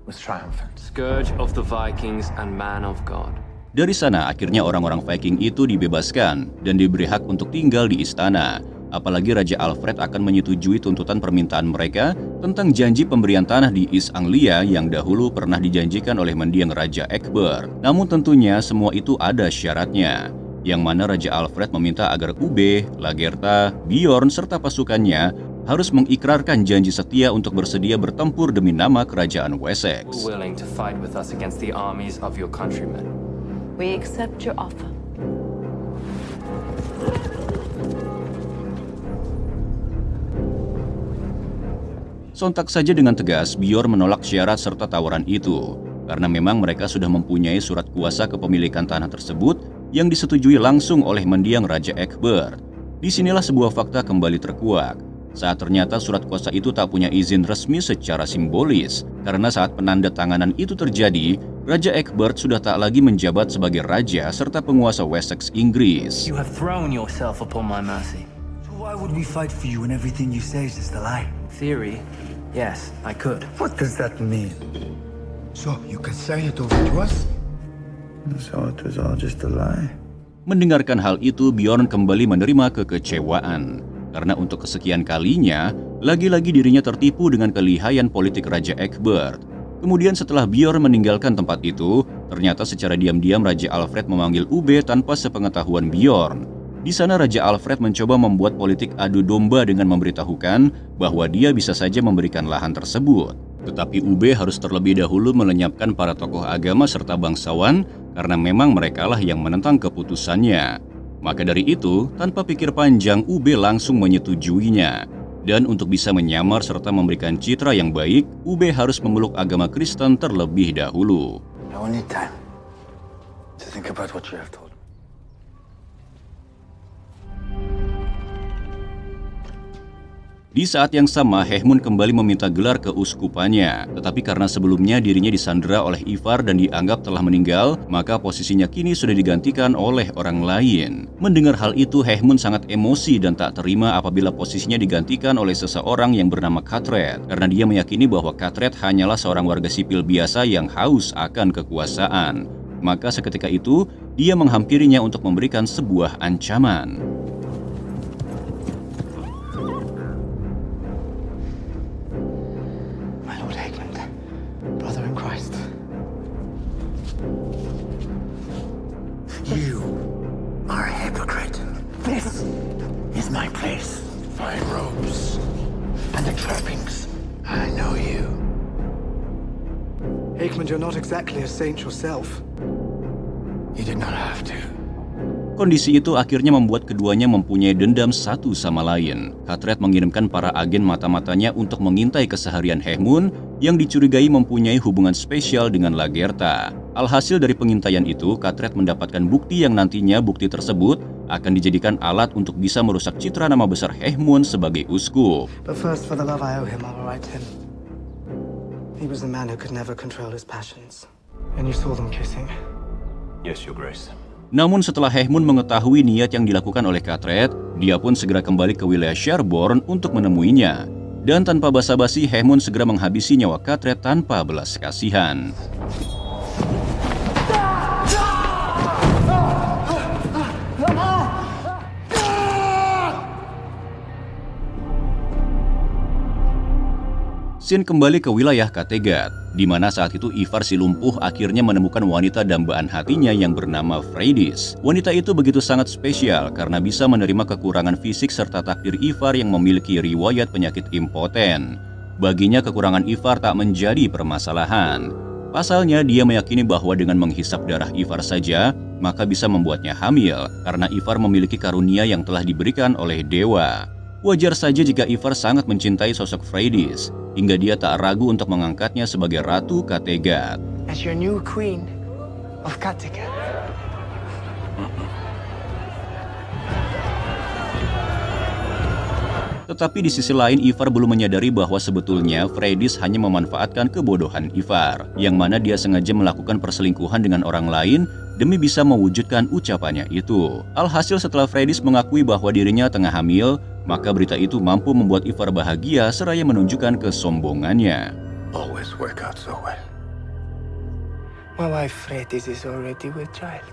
was triumphant. Scourge of the Vikings and man of God. Dari sana akhirnya orang-orang Viking itu dibebaskan dan diberi hak untuk tinggal di istana. Apalagi Raja Alfred akan menyetujui tuntutan permintaan mereka tentang janji pemberian tanah di East Anglia yang dahulu pernah dijanjikan oleh mendiang Raja Egbert. Namun tentunya semua itu ada syaratnya, yang mana Raja Alfred meminta agar Ube, Lagertha, Bjorn serta pasukannya harus mengikrarkan janji setia untuk bersedia bertempur demi nama kerajaan Wessex. Willing to fight with us against the armies of your countrymen. We accept your offer. Sontak saja dengan tegas, Bjorn menolak syarat serta tawaran itu, karena memang mereka sudah mempunyai surat kuasa kepemilikan tanah tersebut yang disetujui langsung oleh mendiang Raja Egbert. Disinilah sebuah fakta kembali terkuak, saat ternyata surat kuasa itu tak punya izin resmi secara simbolis, karena saat penandatanganan itu terjadi, Raja Egbert sudah tak lagi menjabat sebagai raja serta penguasa Wessex Inggris. You have thrown yourself upon my mercy. So why would we fight for you when everything you say is just a lie? Theory, yes, I could. What does that mean? So you could say it over to us? So it was all just a lie. Mendengarkan hal itu, Bjorn kembali menerima kekecewaan. Karena untuk kesekian kalinya, lagi-lagi dirinya tertipu dengan kelihayan politik Raja Egbert. Kemudian setelah Bjorn meninggalkan tempat itu, ternyata secara diam-diam Raja Alfred memanggil Ube tanpa sepengetahuan Bjorn. Di sana Raja Alfred mencoba membuat politik adu domba dengan memberitahukan bahwa dia bisa saja memberikan lahan tersebut. Tetapi Ube harus terlebih dahulu melenyapkan para tokoh agama serta bangsawan karena memang merekalah yang menentang keputusannya. Maka dari itu, tanpa pikir panjang, Ube langsung menyetujuinya. Dan untuk bisa menyamar serta memberikan citra yang baik, Ube harus memeluk agama Kristen terlebih dahulu. I will need time to think about what you have told. Di saat yang sama, Hehmun kembali meminta gelar keuskupannya. Tetapi karena sebelumnya dirinya disandera oleh Ivar dan dianggap telah meninggal, maka posisinya kini sudah digantikan oleh orang lain. Mendengar hal itu, Hehmun sangat emosi dan tak terima apabila posisinya digantikan oleh seseorang yang bernama Katred. Karena dia meyakini bahwa Katred hanyalah seorang warga sipil biasa yang haus akan kekuasaan. Maka seketika itu, dia menghampirinya untuk memberikan sebuah ancaman. Brother in Christ. You are a hypocrite. This is my place. Fine robes and the trappings. I know you. Hakeman, you're not exactly a saint yourself. You did not have to. Kondisi itu akhirnya membuat keduanya mempunyai dendam satu sama lain. Katred mengirimkan para agen mata-matanya untuk mengintai keseharian Hehmun yang dicurigai mempunyai hubungan spesial dengan Lagertha. Alhasil dari pengintaian itu, Katred mendapatkan bukti yang nantinya bukti tersebut akan dijadikan alat untuk bisa merusak citra nama besar Hehmun sebagai uskup. But first, for the love I owe him, I will write him. He was the man who could never control his passions. And you saw them kissing. Yes, Your Grace. Namun setelah Hehmun mengetahui niat yang dilakukan oleh Katred, dia pun segera kembali ke wilayah Sherborne untuk menemuinya. Dan tanpa basa-basi, Hehmun segera menghabisi nyawa Katred tanpa belas kasihan. Scene kembali ke wilayah Kattegat, di mana saat itu Ivar si lumpuh akhirnya menemukan wanita dambaan hatinya yang bernama Freydis. Wanita itu begitu sangat spesial karena bisa menerima kekurangan fisik serta takdir Ivar yang memiliki riwayat penyakit impoten. Baginya kekurangan Ivar tak menjadi permasalahan. Pasalnya dia meyakini bahwa dengan menghisap darah Ivar saja, maka bisa membuatnya hamil karena Ivar memiliki karunia yang telah diberikan oleh dewa. Wajar saja jika Ivar sangat mencintai sosok Freydis, hingga dia tak ragu untuk mengangkatnya sebagai Ratu Kattegat. As your new queen of Kattegat. Tetapi di sisi lain, Ivar belum menyadari bahwa sebetulnya Freydis hanya memanfaatkan kebodohan Ivar, yang mana dia sengaja melakukan perselingkuhan dengan orang lain demi bisa mewujudkan ucapannya itu. Alhasil setelah Freydis mengakui bahwa dirinya tengah hamil, maka berita itu mampu membuat Ivar bahagia seraya menunjukkan kesombongannya. Always work out so well. My wife Freydis is already with child.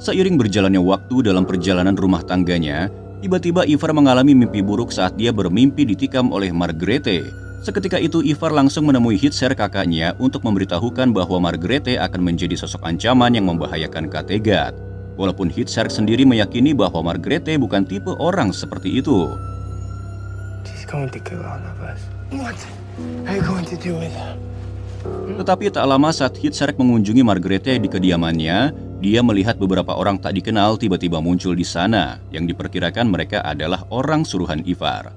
Seiring berjalannya waktu dalam perjalanan rumah tangganya, tiba-tiba Ivar mengalami mimpi buruk saat dia bermimpi ditikam oleh Margrethe. Seketika itu Ivar langsung menemui Hitser kakaknya untuk memberitahukan bahwa Margrethe akan menjadi sosok ancaman yang membahayakan Kattegat. Walaupun Hitser sendiri meyakini bahwa Margrethe bukan tipe orang seperti itu. She's going to kill all of us. What are you going to do with her? Tetapi tak lama saat Hitser mengunjungi Margrethe di kediamannya, dia melihat beberapa orang tak dikenal tiba-tiba muncul di sana, yang diperkirakan mereka adalah orang suruhan Ivar.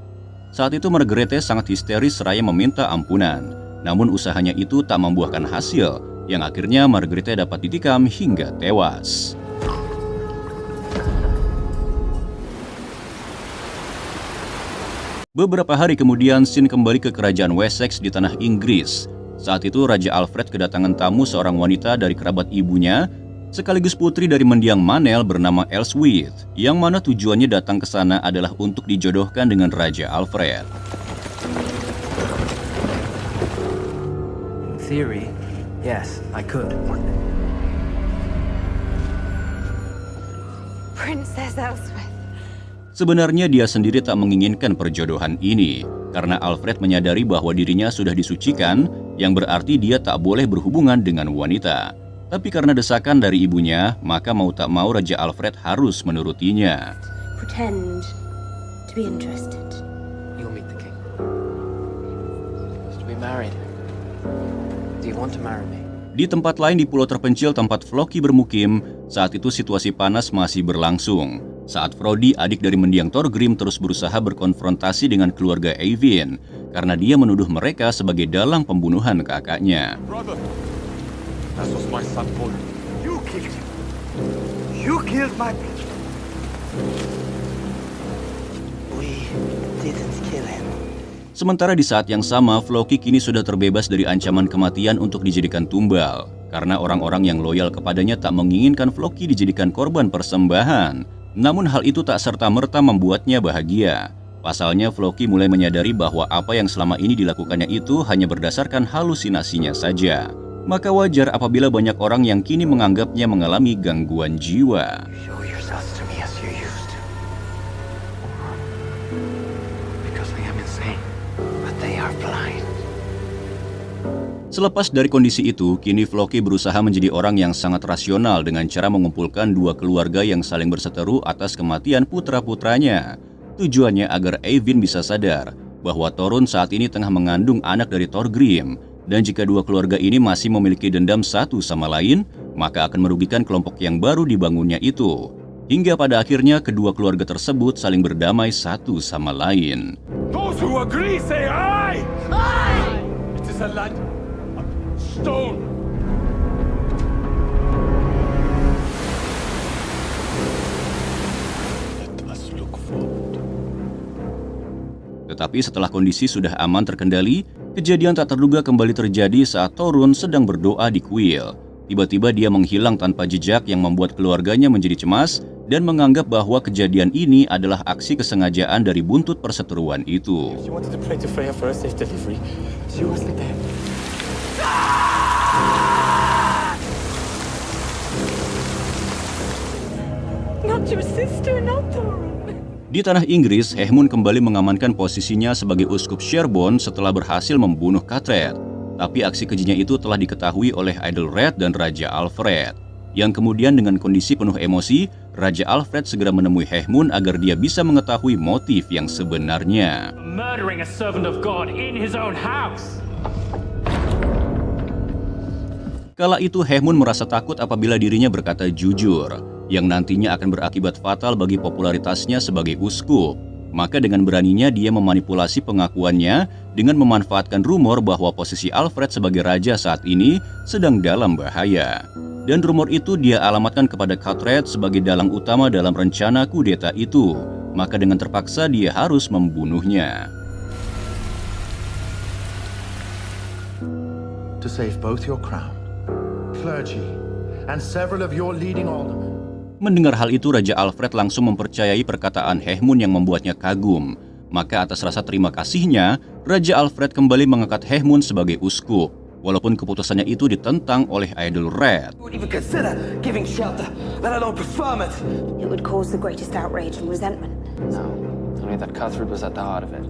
Saat itu Margrethe sangat histeris seraya meminta ampunan. Namun usahanya itu tak membuahkan hasil, yang akhirnya Margrethe dapat ditikam hingga tewas. Beberapa hari kemudian, Scene kembali ke kerajaan Wessex di tanah Inggris. Saat itu Raja Alfred kedatangan tamu seorang wanita dari kerabat ibunya, sekaligus putri dari mendiang Manel bernama Elswith, yang mana tujuannya datang ke sana adalah untuk dijodohkan dengan Raja Alfred. In theory, yes, I could. Princess Elswith. Sebenarnya dia sendiri tak menginginkan perjodohan ini, karena Alfred menyadari bahwa dirinya sudah disucikan, yang berarti dia tak boleh berhubungan dengan wanita. Tapi karena desakan dari ibunya, maka mau tak mau Raja Alfred harus menurutinya. Pretend to be interested. You'll meet the king. To be married. Do you want to marry me? Di tempat lain di pulau terpencil tempat Floki bermukim, saat itu situasi panas masih berlangsung. Saat Frodi, adik dari mendiang Thorgrim, terus berusaha berkonfrontasi dengan keluarga Eyvind, karena dia menuduh mereka sebagai dalang pembunuhan kakaknya. Brother, that was my son Paul. You killed him. You killed my brother. We didn't kill him. Sementara di saat yang sama, Floki kini sudah terbebas dari ancaman kematian untuk dijadikan tumbal, karena orang-orang yang loyal kepadanya tak menginginkan Floki dijadikan korban persembahan. Namun hal itu tak serta-merta membuatnya bahagia. Pasalnya, Floki mulai menyadari bahwa apa yang selama ini dilakukannya itu hanya berdasarkan halusinasinya saja. Maka wajar apabila banyak orang yang kini menganggapnya mengalami gangguan jiwa. Show yourselves to me as you used to. Because I am insane, but they are blind. Selepas dari kondisi itu, kini Floki berusaha menjadi orang yang sangat rasional dengan cara mengumpulkan dua keluarga yang saling berseteru atas kematian putra-putranya. Tujuannya agar Eyvind bisa sadar bahwa Torun saat ini tengah mengandung anak dari Thorgrim, dan jika dua keluarga ini masih memiliki dendam satu sama lain, maka akan merugikan kelompok yang baru dibangunnya itu. Hingga pada akhirnya kedua keluarga tersebut saling berdamai satu sama lain. Those who agree say aye! Aye! It is a land of stone. Let us look forward. Tetapi setelah kondisi sudah aman terkendali, kejadian tak terduga kembali terjadi saat Torun sedang berdoa di kuil. Tiba-tiba dia menghilang tanpa jejak yang membuat keluarganya menjadi cemas dan menganggap bahwa kejadian ini adalah aksi kesengajaan dari buntut perseteruan itu. She wanted to pray to Freya for a safe delivery. She wasn't there. Not your sister, not Torun. Di tanah Inggris, Hehmun kembali mengamankan posisinya sebagai uskup Sherborne setelah berhasil membunuh Catred. Tapi aksi kejinya itu telah diketahui oleh Aethelred dan Raja Alfred. Yang kemudian dengan kondisi penuh emosi, Raja Alfred segera menemui Hehmun agar dia bisa mengetahui motif yang sebenarnya. Murdering a servant of God in his own house. Kala itu Hehmun merasa takut apabila dirinya berkata jujur, yang nantinya akan berakibat fatal bagi popularitasnya sebagai uskup. Maka dengan beraninya dia memanipulasi pengakuannya dengan memanfaatkan rumor bahwa posisi Alfred sebagai raja saat ini sedang dalam bahaya. Dan rumor itu dia alamatkan kepada Catred sebagai dalang utama dalam rencana kudeta itu. Maka dengan terpaksa dia harus membunuhnya. To save both your crown, clergy, and several of your leading aldermen. Mendengar hal itu, Raja Alfred langsung mempercayai perkataan Hehmun yang membuatnya kagum. Maka atas rasa terima kasihnya, Raja Alfred kembali mengangkat Hehmun sebagai uskup, walaupun keputusannya itu ditentang oleh Aethelred. Even consider giving shelter, let alone preferment. It would cause the greatest outrage and resentment. No, only that Cuthred was at the heart of it.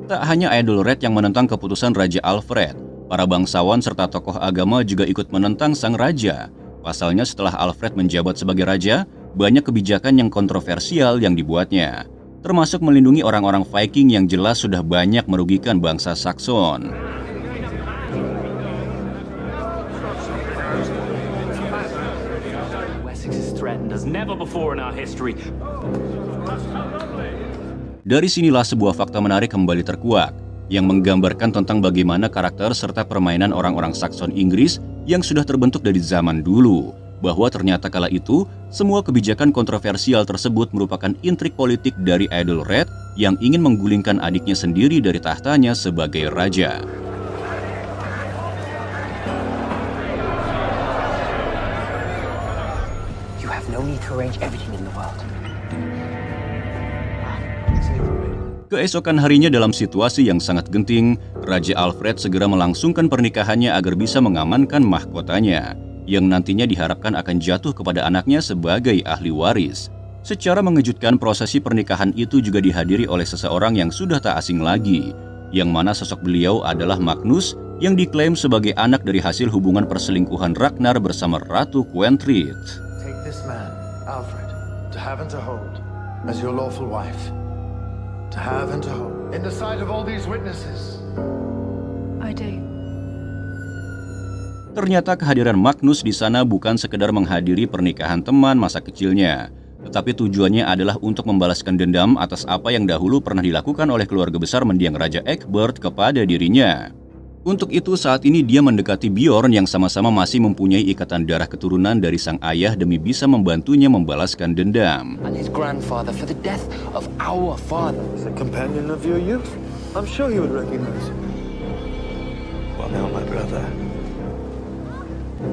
Tak hanya Aethelred yang menentang keputusan Raja Alfred, para bangsawan serta tokoh agama juga ikut menentang sang raja. Pasalnya setelah Alfred menjabat sebagai raja, banyak kebijakan yang kontroversial yang dibuatnya, termasuk melindungi orang-orang Viking yang jelas sudah banyak merugikan bangsa Saxon. Wessex is threatened as never before in our history. Dari sinilah sebuah fakta menarik kembali terkuak, yang menggambarkan tentang bagaimana karakter serta permainan orang-orang Saxon Inggris yang sudah terbentuk dari zaman dulu, bahwa ternyata kala itu semua kebijakan kontroversial tersebut merupakan intrik politik dari Aethelred yang ingin menggulingkan adiknya sendiri dari tahtanya sebagai raja. You have no need to arrange everything in the world. Keesokan harinya dalam situasi yang sangat genting, Raja Alfred segera melangsungkan pernikahannya agar bisa mengamankan mahkotanya, yang nantinya diharapkan akan jatuh kepada anaknya sebagai ahli waris. Secara mengejutkan, prosesi pernikahan itu juga dihadiri oleh seseorang yang sudah tak asing lagi, yang mana sosok beliau adalah Magnus yang diklaim sebagai anak dari hasil hubungan perselingkuhan Ragnar bersama Ratu Quentrid. Take this man, Alfred, to have and to hold, as your lawful wife. To have and to hold, in the sight of all these witnesses. I do. Ternyata kehadiran Magnus di sana bukan sekedar menghadiri pernikahan teman masa kecilnya, tetapi tujuannya adalah untuk membalaskan dendam atas apa yang dahulu pernah dilakukan oleh keluarga besar mendiang Raja Egbert kepada dirinya. Untuk itu saat ini dia mendekati Bjorn yang sama-sama masih mempunyai ikatan darah keturunan dari sang ayah demi bisa membantunya membalaskan dendam. And his grandfather for the death of our father. As a companion of your youth, I'm sure he would recognize him. Well, now, my brother.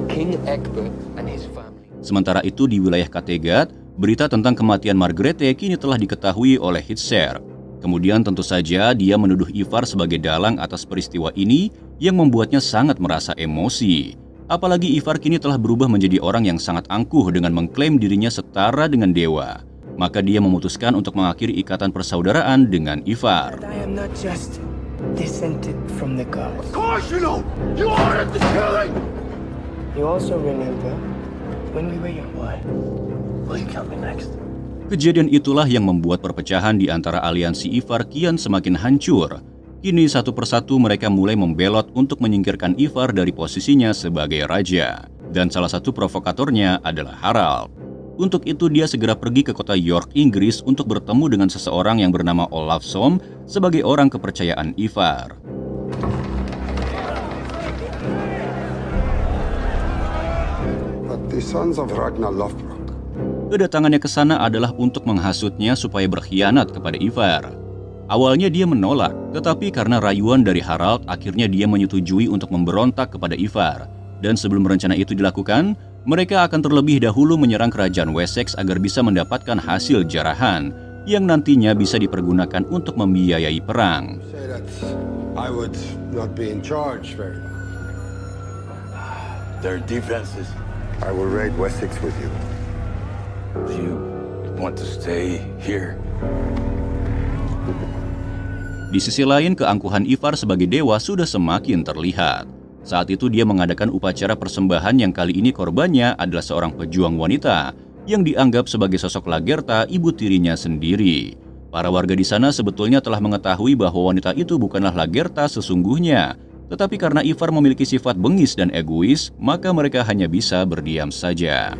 King Egbert and his family. Sementara itu di wilayah Kattegat, berita tentang kematian Margrethe kini telah diketahui oleh Hitzer. Kemudian tentu saja dia menuduh Ivar sebagai dalang atas peristiwa ini yang membuatnya sangat merasa emosi. Apalagi Ivar kini telah berubah menjadi orang yang sangat angkuh dengan mengklaim dirinya setara dengan dewa. Maka dia memutuskan untuk mengakhiri ikatan persaudaraan dengan Ivar. I am not just descended from the gods. Of course you know! You ordered the killing! You also remember when we were young. Why? Will you kill me next? Kejadian itulah yang membuat perpecahan di antara aliansi Ivar kian semakin hancur. Kini satu persatu mereka mulai membelot untuk menyingkirkan Ivar dari posisinya sebagai raja. Dan salah satu provokatornya adalah Harald. Untuk itu dia segera pergi ke kota York, Inggris untuk bertemu dengan seseorang yang bernama Olafsson sebagai orang kepercayaan Ivar. But the sons of Ragnar Lothbrok. Kedatangannya ke sana adalah untuk menghasutnya supaya berkhianat kepada Ivar. Awalnya dia menolak, tetapi karena rayuan dari Harald, akhirnya dia menyetujui untuk memberontak kepada Ivar. Dan sebelum rencana itu dilakukan, mereka akan terlebih dahulu menyerang kerajaan Wessex agar bisa mendapatkan hasil jarahan yang nantinya bisa dipergunakan untuk membiayai perang. Say that I would not be in charge very long. Their defenses. I will raid Wessex with you. Do you want to stay here? Di sisi lain, keangkuhan Ivar sebagai dewa sudah semakin terlihat. Saat itu dia mengadakan upacara persembahan yang kali ini korbannya adalah seorang pejuang wanita yang dianggap sebagai sosok Lagertha, ibu tirinya sendiri. Para warga di sana sebetulnya telah mengetahui bahwa wanita itu bukanlah Lagertha sesungguhnya, tetapi karena Ivar memiliki sifat bengis dan egois, maka mereka hanya bisa berdiam saja.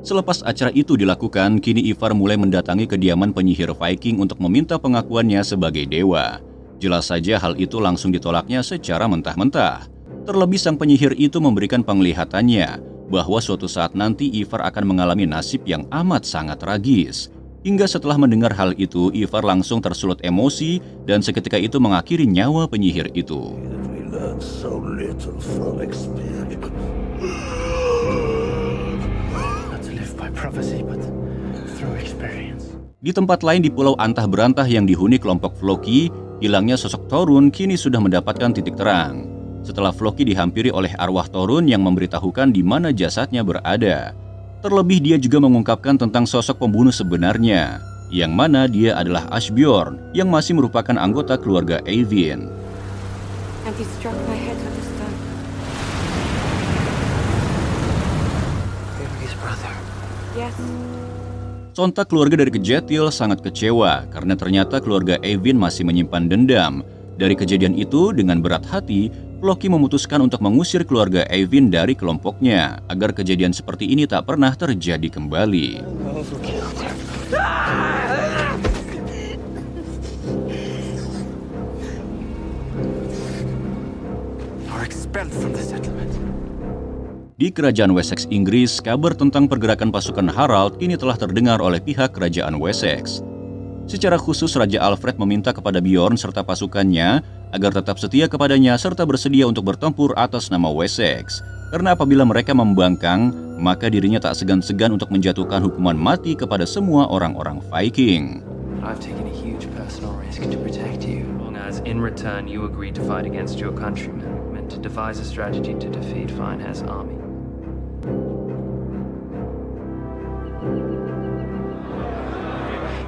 Selepas acara itu dilakukan, kini Ivar mulai mendatangi kediaman penyihir Viking untuk meminta pengakuannya sebagai dewa. Jelas saja hal itu langsung ditolaknya secara mentah-mentah. Terlebih sang penyihir itu memberikan penglihatannya bahwa suatu saat nanti Ivar akan mengalami nasib yang amat sangat tragis. Hingga setelah mendengar hal itu, Ivar langsung tersulut emosi dan seketika itu mengakhiri nyawa penyihir itu. Di tempat lain di Pulau Antah Berantah yang dihuni kelompok Floki, hilangnya sosok Torun kini sudah mendapatkan titik terang. Setelah Floki dihampiri oleh arwah Torun yang memberitahukan di mana jasadnya berada. Terlebih dia juga mengungkapkan tentang sosok pembunuh sebenarnya, yang mana dia adalah Asbjorn yang masih merupakan anggota keluarga Eyvind. Have you struck my head with a stone? His brother. Yes. Sontak keluarga dari Kjetil sangat kecewa karena ternyata keluarga Eyvind masih menyimpan dendam. Dari kejadian itu, dengan berat hati, Floki memutuskan untuk mengusir keluarga Eyvind dari kelompoknya agar kejadian seperti ini tak pernah terjadi kembali. Di kerajaan Wessex Inggris, kabar tentang pergerakan pasukan Harald kini telah terdengar oleh pihak kerajaan Wessex. Secara khusus, Raja Alfred meminta kepada Bjorn serta pasukannya agar tetap setia kepadanya serta bersedia untuk bertempur atas nama Wessex. Karena apabila mereka membangkang, maka dirinya tak segan-segan untuk menjatuhkan hukuman mati kepada semua orang-orang Viking. I've taken a huge personal risk to protect you. Long as in return you agree to fight against your countrymen, meant to devise a strategy to defeat Finehair's army.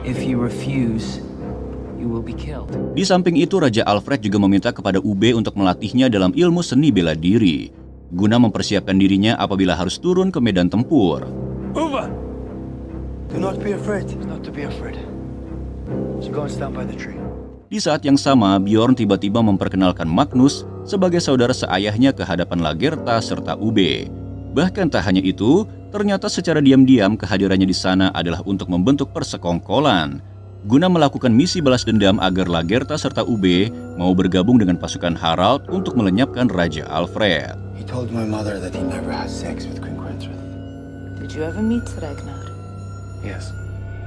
If you refuse, you will be killed. Di samping itu, Raja Alfred juga meminta kepada Ube untuk melatihnya dalam ilmu seni bela diri, guna mempersiapkan dirinya apabila harus turun ke medan tempur. Uwe! Do not be afraid. Not to be afraid. So go and stand by the tree. Di saat yang sama, Bjorn tiba-tiba memperkenalkan Magnus sebagai saudara seayahnya ke hadapan Lagertha serta Ube. Bahkan tak hanya itu, ternyata secara diam-diam kehadirannya di sana adalah untuk membentuk persekongkolan guna melakukan misi balas dendam agar Lagertha serta Ube mau bergabung dengan pasukan Harald untuk melenyapkan Raja Alfred. He told my mother that he never had sex with Queen Gwendrith. Did you ever meet Ragnar? Yes.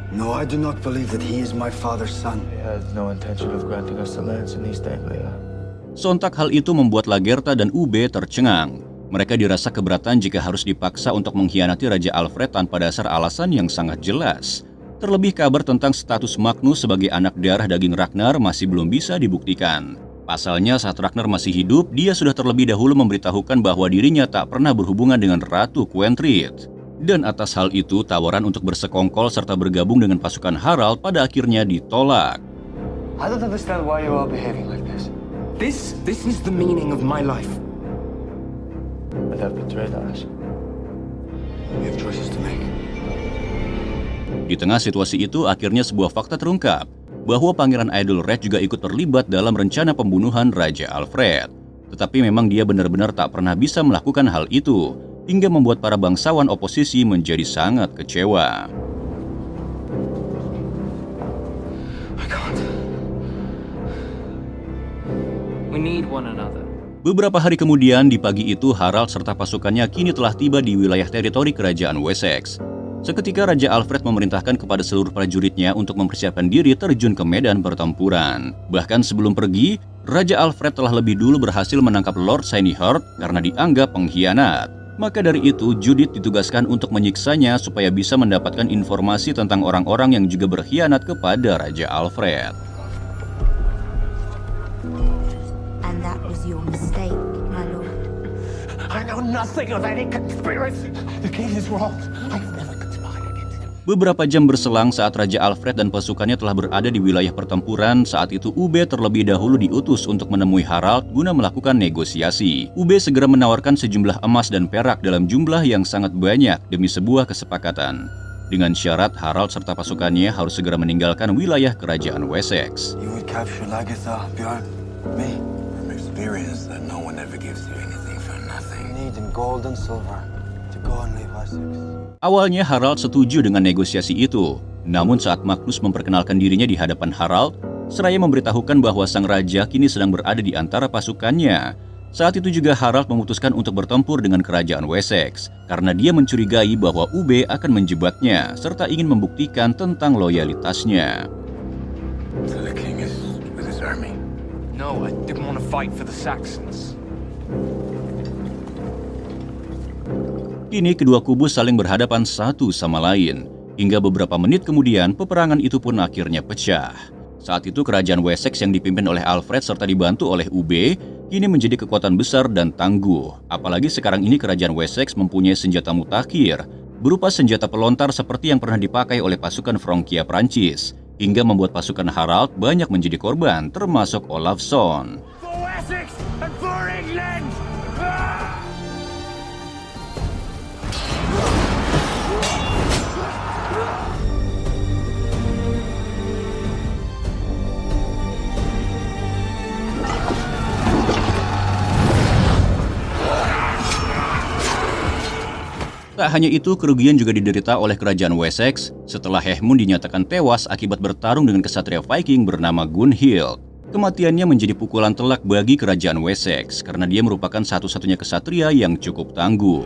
No, I do not believe that he is my father's son. He has no intention of granting us the lands in East Anglia. Sontak hal itu membuat Lagertha dan Ube tercengang. Mereka dirasa keberatan jika harus dipaksa untuk mengkhianati Raja Alfred tanpa dasar alasan yang sangat jelas. Terlebih kabar tentang status Magnus sebagai anak darah daging Ragnar masih belum bisa dibuktikan. Pasalnya saat Ragnar masih hidup, dia sudah terlebih dahulu memberitahukan bahwa dirinya tak pernah berhubungan dengan Ratu Quentrid. Dan atas hal itu, tawaran untuk bersekongkol serta bergabung dengan pasukan Harald pada akhirnya ditolak. I don't understand why you are behaving like this. This is the meaning of my life. But have betrayed us. We have choices to make. Di tengah situasi itu, akhirnya sebuah fakta terungkap bahwa Pangeran Aedhelred juga ikut terlibat dalam rencana pembunuhan Raja Alfred. Tetapi memang dia benar-benar tak pernah bisa melakukan hal itu, hingga membuat para bangsawan oposisi menjadi sangat kecewa. We need one another. Beberapa hari kemudian, di pagi itu Harald serta pasukannya kini telah tiba di wilayah teritori kerajaan Wessex. Seketika Raja Alfred memerintahkan kepada seluruh prajuritnya untuk mempersiapkan diri terjun ke medan pertempuran. Bahkan sebelum pergi, Raja Alfred telah lebih dulu berhasil menangkap Lord Sinihard karena dianggap pengkhianat. Maka dari itu, Judith ditugaskan untuk menyiksanya supaya bisa mendapatkan informasi tentang orang-orang yang juga berkhianat kepada Raja Alfred. And that was your mistake, my lord. I know nothing of any conspiracy. The king is wrong. I've never conspired against him. Beberapa jam berselang saat Raja Alfred dan pasukannya telah berada di wilayah pertempuran, saat itu Ube terlebih dahulu diutus untuk menemui Harald guna melakukan negosiasi. Ube segera menawarkan sejumlah emas dan perak dalam jumlah yang sangat banyak demi sebuah kesepakatan. Dengan syarat Harald serta pasukannya harus segera meninggalkan wilayah kerajaan Wessex. You would capture Lagertha, Bjorn, me. From experience that no one ever gives you anything for nothing. Need in gold and silver to go and leave Wessex. Awalnya Harald setuju dengan negosiasi itu. Namun saat Magnus memperkenalkan dirinya di hadapan Harald, seraya memberitahukan bahwa sang raja kini sedang berada di antara pasukannya. Saat itu juga Harald memutuskan untuk bertempur dengan kerajaan Wessex karena dia mencurigai bahwa Ube akan menjebaknya serta ingin membuktikan tentang loyalitasnya. So the king is with his army. No, I didn't want to fight for the Saxons. Kini kedua kubu saling berhadapan satu sama lain. Hingga beberapa menit kemudian, peperangan itu pun akhirnya pecah. Saat itu kerajaan Wessex yang dipimpin oleh Alfred serta dibantu oleh Ube, kini menjadi kekuatan besar dan tangguh. Apalagi sekarang ini kerajaan Wessex mempunyai senjata mutakhir, berupa senjata pelontar seperti yang pernah dipakai oleh pasukan Francia Prancis, hingga membuat pasukan Harald banyak menjadi korban, termasuk Olafsson. For Wessex and for England! Tak hanya itu, kerugian juga diderita oleh kerajaan Wessex setelah Hehmund dinyatakan tewas akibat bertarung dengan kesatria Viking bernama Gunhild. Kematiannya menjadi pukulan telak bagi kerajaan Wessex karena dia merupakan satu-satunya kesatria yang cukup tangguh.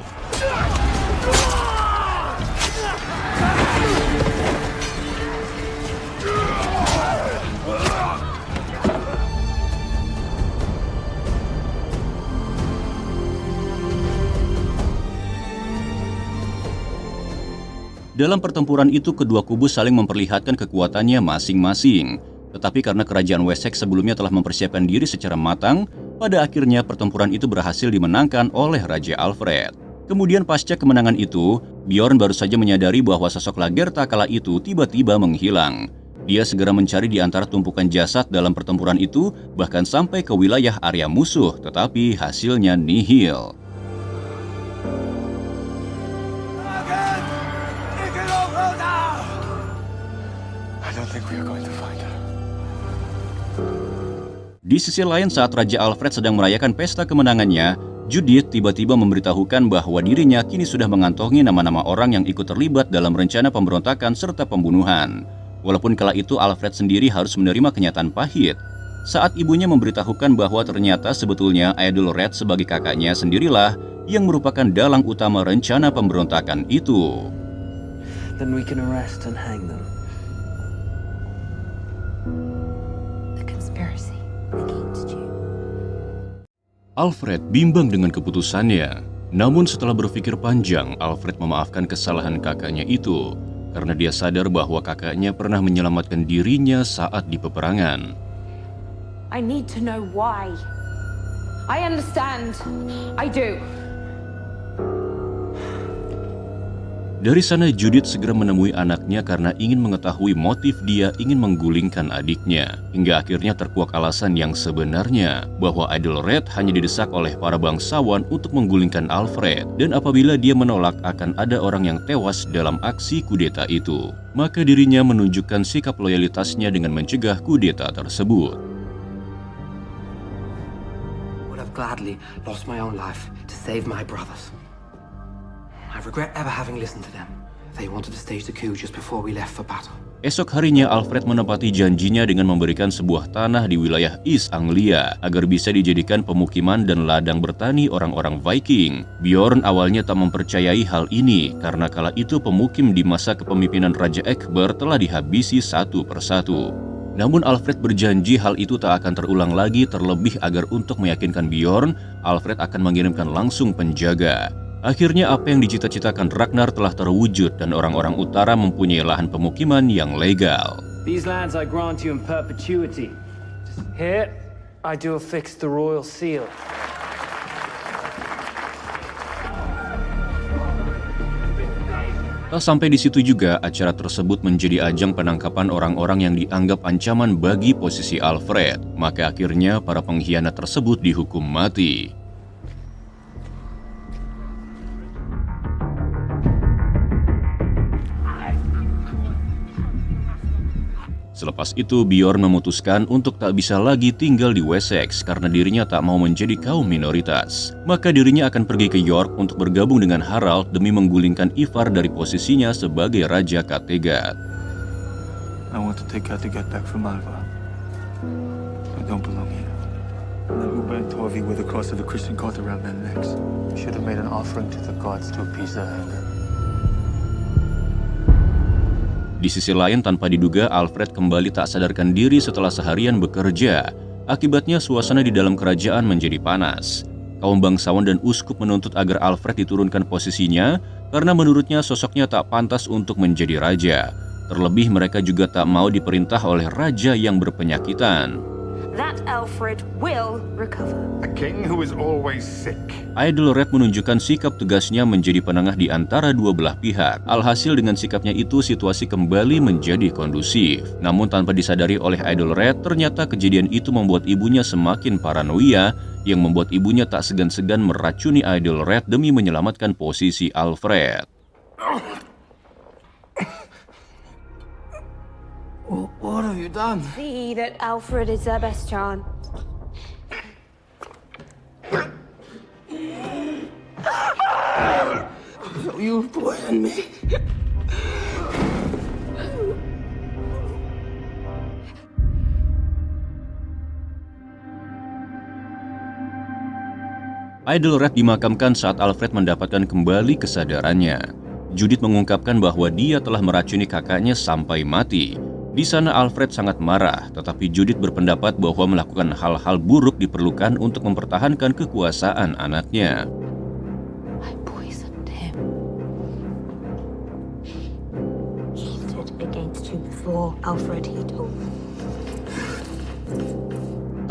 Dalam pertempuran itu, kedua kubu saling memperlihatkan kekuatannya masing-masing. Tetapi karena kerajaan Wessex sebelumnya telah mempersiapkan diri secara matang, pada akhirnya pertempuran itu berhasil dimenangkan oleh Raja Alfred. Kemudian pasca kemenangan itu, Bjorn baru saja menyadari bahwa sosok Lagertha kala itu tiba-tiba menghilang. Dia segera mencari di antara tumpukan jasad dalam pertempuran itu, bahkan sampai ke wilayah area musuh, tetapi hasilnya nihil. I don't think we We're going to find her. Di sisi lain, saat Raja Alfred sedang merayakan pesta kemenangannya, Judith tiba-tiba memberitahukan bahwa dirinya kini sudah mengantongi nama-nama orang yang ikut terlibat dalam rencana pemberontakan serta pembunuhan. Walaupun kala itu Alfred sendiri harus menerima kenyataan pahit, saat ibunya memberitahukan bahwa ternyata sebetulnya Aedhelred sebagai kakaknya sendirilah yang merupakan dalang utama rencana pemberontakan itu. Then we can arrest and hang them. The conspiracy against you. Alfred bimbang dengan keputusannya. Namun setelah berpikir panjang, Alfred memaafkan kesalahan kakaknya itu karena dia sadar bahwa kakaknya pernah menyelamatkan dirinya saat di peperangan. I need to know why. I understand. I do. Dari sana Judith segera menemui anaknya karena ingin mengetahui motif dia ingin menggulingkan adiknya. Hingga akhirnya terkuak alasan yang sebenarnya bahwa Aedhelred hanya didesak oleh para bangsawan untuk menggulingkan Alfred. Dan apabila dia menolak akan ada orang yang tewas dalam aksi kudeta itu. Maka dirinya menunjukkan sikap loyalitasnya dengan mencegah kudeta tersebut. Would have gladly lost my own life to save my brothers. I regret ever having listened to them. They wanted to stage the coup just before we left for battle. Esok harinya Alfred menepati janjinya dengan memberikan sebuah tanah di wilayah East Anglia agar bisa dijadikan pemukiman dan ladang bertani orang-orang Viking. Bjorn awalnya tak mempercayai hal ini karena kala itu pemukim di masa kepemimpinan Raja Egbert telah dihabisi satu persatu. Namun Alfred berjanji hal itu tak akan terulang lagi, terlebih agar untuk meyakinkan Bjorn, Alfred akan mengirimkan langsung penjaga. Akhirnya apa yang dicita-citakan Ragnar telah terwujud dan orang-orang utara mempunyai lahan pemukiman yang legal. These lands I grant you in perpetuity. Here, I do affix the royal seal. Tak sampai di situ juga, acara tersebut menjadi ajang penangkapan orang-orang yang dianggap ancaman bagi posisi Alfred. Maka akhirnya para pengkhianat tersebut dihukum mati. Selepas itu, Bjorn memutuskan untuk tak bisa lagi tinggal di Wessex karena dirinya tak mau menjadi kaum minoritas. Maka dirinya akan pergi ke York untuk bergabung dengan Harald demi menggulingkan Ivar dari posisinya sebagai Raja Kattegat. I want to take Kattegat back from Alva. I don't belong here. And then Ubba and Torvi with the cross of the Christian God around their necks. We should have made an offering to the gods to appease their anger. Di sisi lain, tanpa diduga, Alfred kembali tak sadarkan diri setelah seharian bekerja. Akibatnya suasana di dalam kerajaan menjadi panas. Kaum bangsawan dan uskup menuntut agar Alfred diturunkan posisinya karena menurutnya sosoknya tak pantas untuk menjadi raja. Terlebih mereka juga tak mau diperintah oleh raja yang berpenyakitan. That Alfred will recover. A king who is always sick. Aedhelred menunjukkan sikap tegasnya menjadi penengah di antara dua belah pihak. Alhasil dengan sikapnya itu situasi kembali menjadi kondusif. Namun tanpa disadari oleh Aedhelred, ternyata kejadian itu membuat ibunya semakin paranoia yang membuat ibunya tak segan-segan meracuni Aedhelred demi menyelamatkan posisi Alfred. What have you done? See that Alfred is their best chance. So you poisoned me. Aedhelred dimakamkan saat Alfred mendapatkan kembali kesadarannya. Judith mengungkapkan bahwa dia telah meracuni kakaknya sampai mati. Di sana Alfred sangat marah, tetapi Judith berpendapat bahwa melakukan hal-hal buruk diperlukan untuk mempertahankan kekuasaan anaknya. I poisoned him. He stood against you before, Alfred, he told me.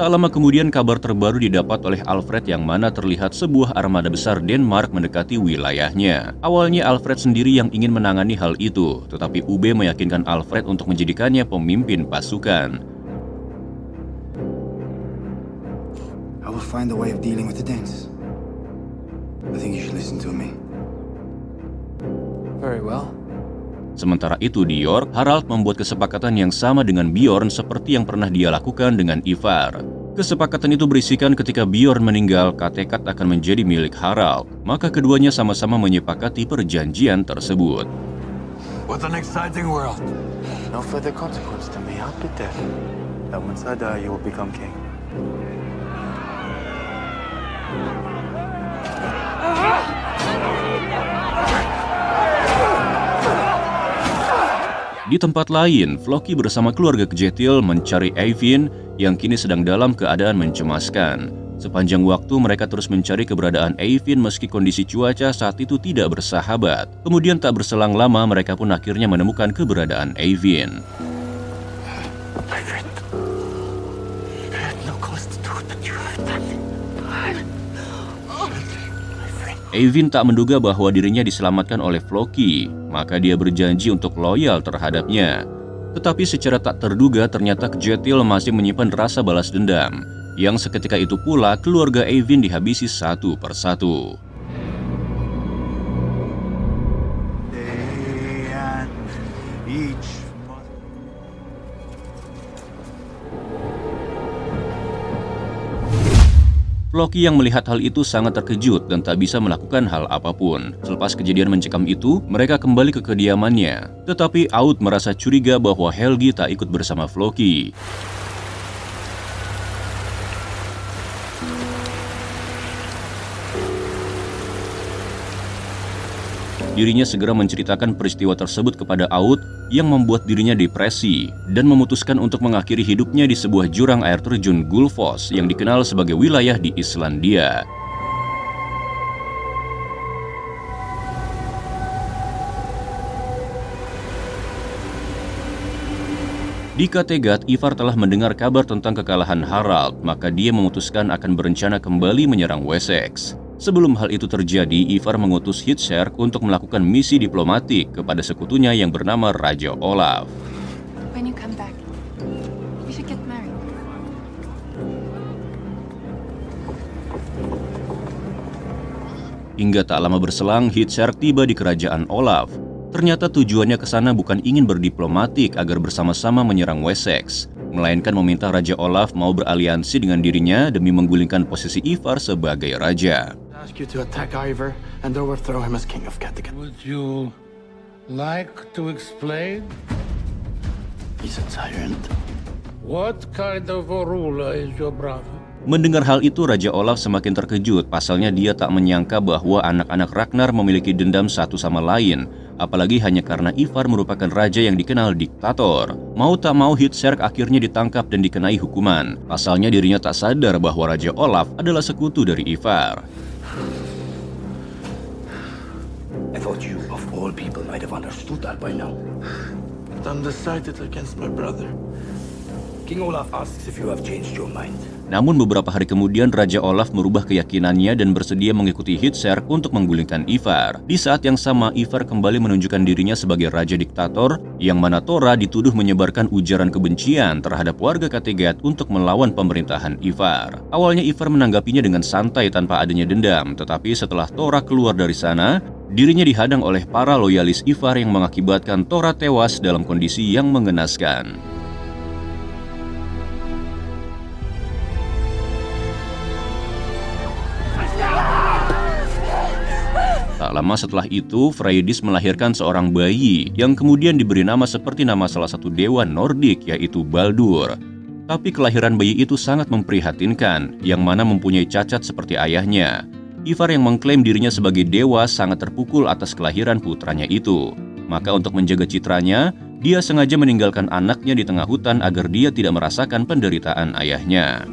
Tak lama kemudian kabar terbaru didapat oleh Alfred yang mana terlihat sebuah armada besar Denmark mendekati wilayahnya. Awalnya Alfred sendiri yang ingin menangani hal itu, tetapi Ubbe meyakinkan Alfred untuk menjadikannya pemimpin pasukan. I will find a way of dealing with the Danes. I think you should listen to me. Very well. Sementara itu di York, Harald membuat kesepakatan yang sama dengan Bjorn seperti yang pernah dia lakukan dengan Ivar. Kesepakatan itu berisikan ketika Bjorn meninggal, Kattegat akan menjadi milik Harald. Maka keduanya sama-sama menyepakati perjanjian tersebut. What an exciting world. No further consequence to me. I'll be dead. And once I die, you will become king. Di tempat lain, Floki bersama keluarga Kjetil mencari Eyvind yang kini sedang dalam keadaan mencemaskan. Sepanjang waktu mereka terus mencari keberadaan Eyvind meski kondisi cuaca saat itu tidak bersahabat. Kemudian tak berselang lama mereka pun akhirnya menemukan keberadaan Eyvind. Eyvind tak menduga bahwa dirinya diselamatkan oleh Floki, maka dia berjanji untuk loyal terhadapnya. Tetapi secara tak terduga ternyata Kjetil masih menyimpan rasa balas dendam, yang seketika itu pula keluarga Eyvind dihabisi satu persatu. Floki yang melihat hal itu sangat terkejut dan tak bisa melakukan hal apapun. Selepas kejadian mencekam itu, mereka kembali ke kediamannya. Tetapi Aud merasa curiga bahwa Helgi tak ikut bersama Floki. Dirinya segera menceritakan peristiwa tersebut kepada Aud yang membuat dirinya depresi dan memutuskan untuk mengakhiri hidupnya di sebuah jurang air terjun Gullfoss yang dikenal sebagai wilayah di Islandia. Di Kattegat, Ivar telah mendengar kabar tentang kekalahan Harald, maka dia memutuskan akan berencana kembali menyerang Wessex. Sebelum hal itu terjadi, Ivar mengutus Hitserk untuk melakukan misi diplomatik kepada sekutunya yang bernama Raja Olaf. When you come back, we should get married. Hingga tak lama berselang, Hitserk tiba di kerajaan Olaf. Ternyata tujuannya ke sana bukan ingin berdiplomatik agar bersama-sama menyerang Wessex, melainkan meminta Raja Olaf mau beraliansi dengan dirinya demi menggulingkan posisi Ivar sebagai raja. Ask you to attack Ivar and overthrow him as king of Kattegat. Would you like to explain? He's a tyrant. What kind of a ruler is your brother? Mendengar hal itu, Raja Olaf semakin terkejut. Pasalnya dia tak menyangka bahwa anak-anak Ragnar memiliki dendam satu sama lain, apalagi hanya karena Ivar merupakan raja yang dikenal diktator. Mau tak mau, Hitserk akhirnya ditangkap dan dikenai hukuman. Pasalnya dirinya tak sadar bahwa Raja Olaf adalah sekutu dari Ivar. I thought you, of all people, might have understood that by now. But I'm decided against my brother. King Olaf asks if you have changed your mind. Namun beberapa hari kemudian Raja Olaf merubah keyakinannya dan bersedia mengikuti Hitserk untuk menggulingkan Ivar. Di saat yang sama, Ivar kembali menunjukkan dirinya sebagai raja diktator, yang mana Tora dituduh menyebarkan ujaran kebencian terhadap warga Kattegat untuk melawan pemerintahan Ivar. Awalnya Ivar menanggapinya dengan santai tanpa adanya dendam, tetapi setelah Tora keluar dari sana, dirinya dihadang oleh para loyalis Ivar yang mengakibatkan Tora tewas dalam kondisi yang mengenaskan. Tak lama setelah itu, Freydis melahirkan seorang bayi yang kemudian diberi nama seperti nama salah satu dewa Nordik, yaitu Baldur. Tapi kelahiran bayi itu sangat memprihatinkan, yang mana mempunyai cacat seperti ayahnya. Ivar yang mengklaim dirinya sebagai dewa sangat terpukul atas kelahiran putranya itu. Maka untuk menjaga citranya, dia sengaja meninggalkan anaknya di tengah hutan agar dia tidak merasakan penderitaan ayahnya.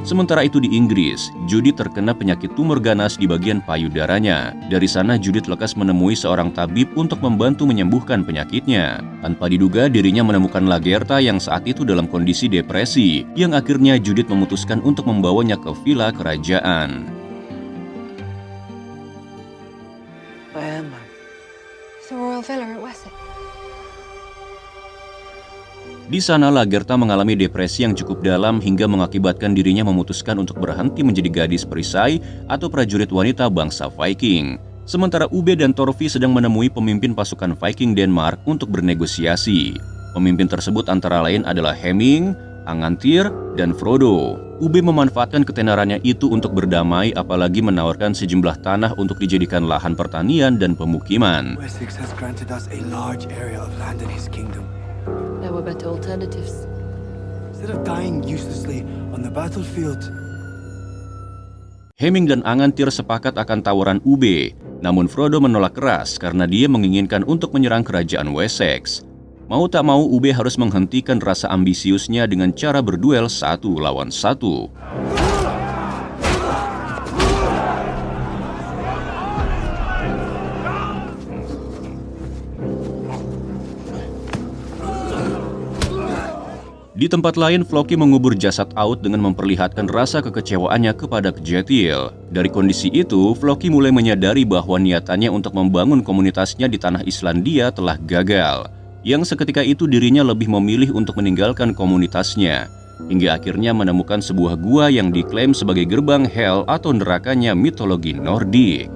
Sementara itu di Inggris, Judith terkena penyakit tumor ganas di bagian payudaranya. Dari sana Judith lekas menemui seorang tabib untuk membantu menyembuhkan penyakitnya. Tanpa diduga dirinya menemukan Lagertha yang saat itu dalam kondisi depresi, yang akhirnya Judith memutuskan untuk membawanya ke villa kerajaan. Where am I? It's the royal villa at Wessex. Di sana Lagertha mengalami depresi yang cukup dalam hingga mengakibatkan dirinya memutuskan untuk berhenti menjadi gadis perisai atau prajurit wanita bangsa Viking. Sementara Ubbe dan Torvi sedang menemui pemimpin pasukan Viking Denmark untuk bernegosiasi. Pemimpin tersebut antara lain adalah Hemming, Angantyr, dan Frodo. Ubbe memanfaatkan ketenarannya itu untuk berdamai, apalagi menawarkan sejumlah tanah untuk dijadikan lahan pertanian dan pemukiman. Wessex has granted us a large area of land in his kingdom. There were better alternatives. Instead of dying uselessly on the battlefield. Hemming dan Angantyr sepakat akan tawaran Ubbe, namun Frodo menolak keras karena dia menginginkan untuk menyerang kerajaan Wessex. Mau tak mau Ubbe harus menghentikan rasa ambisiusnya dengan cara berduel 1 lawan 1. Di tempat lain, Floki mengubur jasad Aud dengan memperlihatkan rasa kekecewaannya kepada Kjetil. Dari kondisi itu, Floki mulai menyadari bahwa niatannya untuk membangun komunitasnya di tanah Islandia telah gagal. Yang seketika itu dirinya lebih memilih untuk meninggalkan komunitasnya. Hingga akhirnya menemukan sebuah gua yang diklaim sebagai gerbang Hel atau nerakanya mitologi Nordik.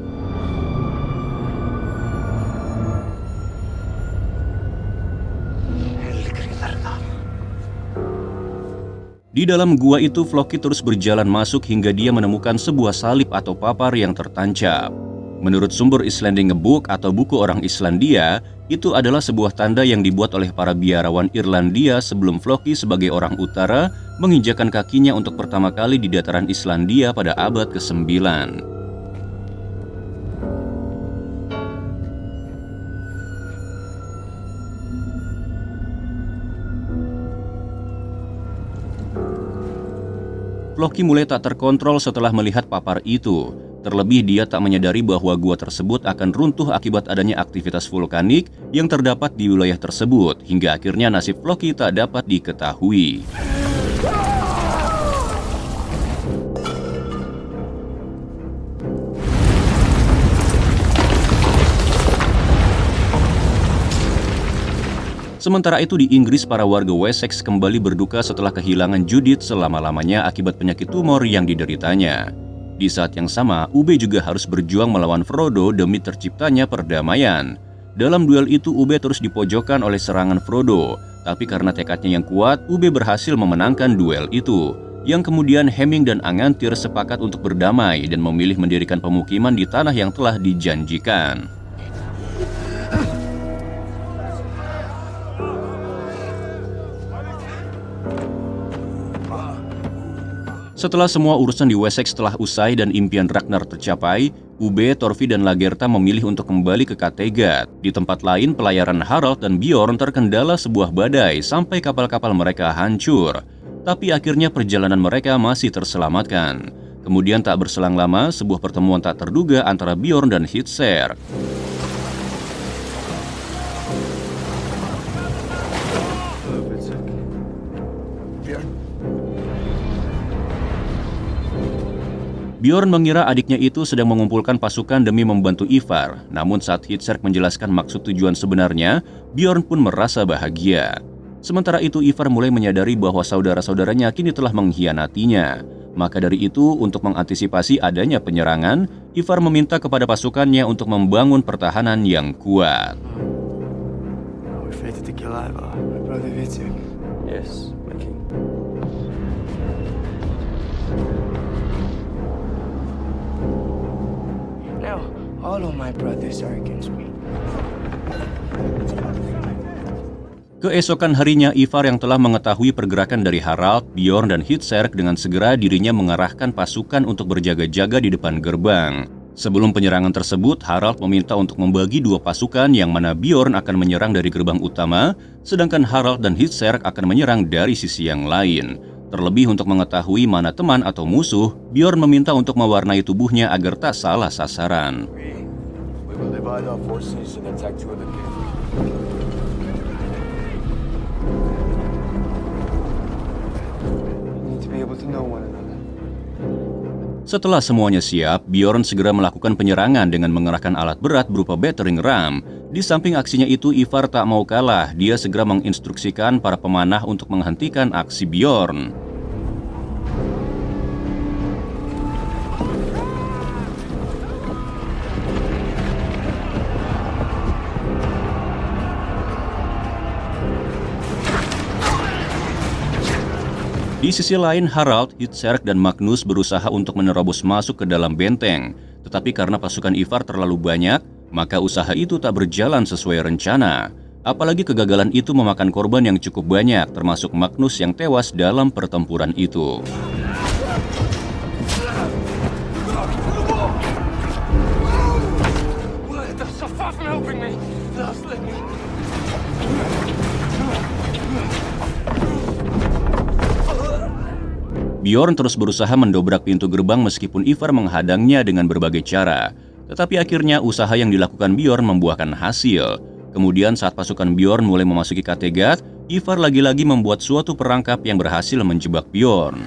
Di dalam gua itu, Floki terus berjalan masuk hingga dia menemukan sebuah salib atau papar yang tertancap. Menurut sumber Icelandic Book atau buku orang Islandia, itu adalah sebuah tanda yang dibuat oleh para biarawan Irlandia sebelum Floki sebagai orang utara menginjakan kakinya untuk pertama kali di dataran Islandia pada abad ke-9. Floki mulai tak terkontrol setelah melihat papar itu. Terlebih dia tak menyadari bahwa gua tersebut akan runtuh akibat adanya aktivitas vulkanik yang terdapat di wilayah tersebut, hingga akhirnya nasib Floki tak dapat diketahui. Sementara itu di Inggris, para warga Wessex kembali berduka setelah kehilangan Judith selama-lamanya akibat penyakit tumor yang dideritanya. Di saat yang sama, Ubbe juga harus berjuang melawan Frodo demi terciptanya perdamaian. Dalam duel itu, Ubbe terus dipojokkan oleh serangan Frodo, tapi karena tekadnya yang kuat, Ubbe berhasil memenangkan duel itu. Yang kemudian Hemming dan Angantyr sepakat untuk berdamai dan memilih mendirikan pemukiman di tanah yang telah dijanjikan. Setelah semua urusan di Wessex telah usai dan impian Ragnar tercapai, Ubbe, Torvi, dan Lagertha memilih untuk kembali ke Kattegat. Di tempat lain, pelayaran Harald dan Bjorn terkendala sebuah badai sampai kapal-kapal mereka hancur. Tapi akhirnya perjalanan mereka masih terselamatkan. Kemudian tak berselang lama, sebuah pertemuan tak terduga antara Bjorn dan Hitser. Bjorn mengira adiknya itu sedang mengumpulkan pasukan demi membantu Ivar. Namun saat Hitserk menjelaskan maksud tujuan sebenarnya, Bjorn pun merasa bahagia. Sementara itu Ivar mulai menyadari bahwa saudara-saudaranya kini telah mengkhianatinya. Maka dari itu, untuk mengantisipasi adanya penyerangan, Ivar meminta kepada pasukannya untuk membangun pertahanan yang kuat. We're fated to kill Ivar, my brother Hitser. Yes, my king. Now, all of my brothers are against me. Keesokan harinya, Ivar yang telah mengetahui pergerakan dari Harald, Bjorn, dan Hitserk dengan segera dirinya mengarahkan pasukan untuk berjaga-jaga di depan gerbang. Sebelum penyerangan tersebut, Harald meminta untuk membagi dua pasukan yang mana Bjorn akan menyerang dari gerbang utama, sedangkan Harald dan Hitserk akan menyerang dari sisi yang lain. Terlebih untuk mengetahui mana teman atau musuh, Bjorn meminta untuk mewarnai tubuhnya agar tak salah sasaran. We will divide our forces and attack two of the king. Setelah semuanya siap, Bjorn segera melakukan penyerangan dengan mengerahkan alat berat berupa battering ram. Di samping aksinya itu, Ivar tak mau kalah. Dia segera menginstruksikan para pemanah untuk menghentikan aksi Bjorn. Di sisi lain, Harald, Hitserk, dan Magnus berusaha untuk menerobos masuk ke dalam benteng. Tetapi karena pasukan Ivar terlalu banyak, maka usaha itu tak berjalan sesuai rencana. Apalagi kegagalan itu memakan korban yang cukup banyak, termasuk Magnus yang tewas dalam pertempuran itu. Bjorn terus berusaha mendobrak pintu gerbang meskipun Ivar menghadangnya dengan berbagai cara. Tetapi akhirnya usaha yang dilakukan Bjorn membuahkan hasil. Kemudian saat pasukan Bjorn mulai memasuki Kattegat, Ivar lagi-lagi membuat suatu perangkap yang berhasil menjebak Bjorn.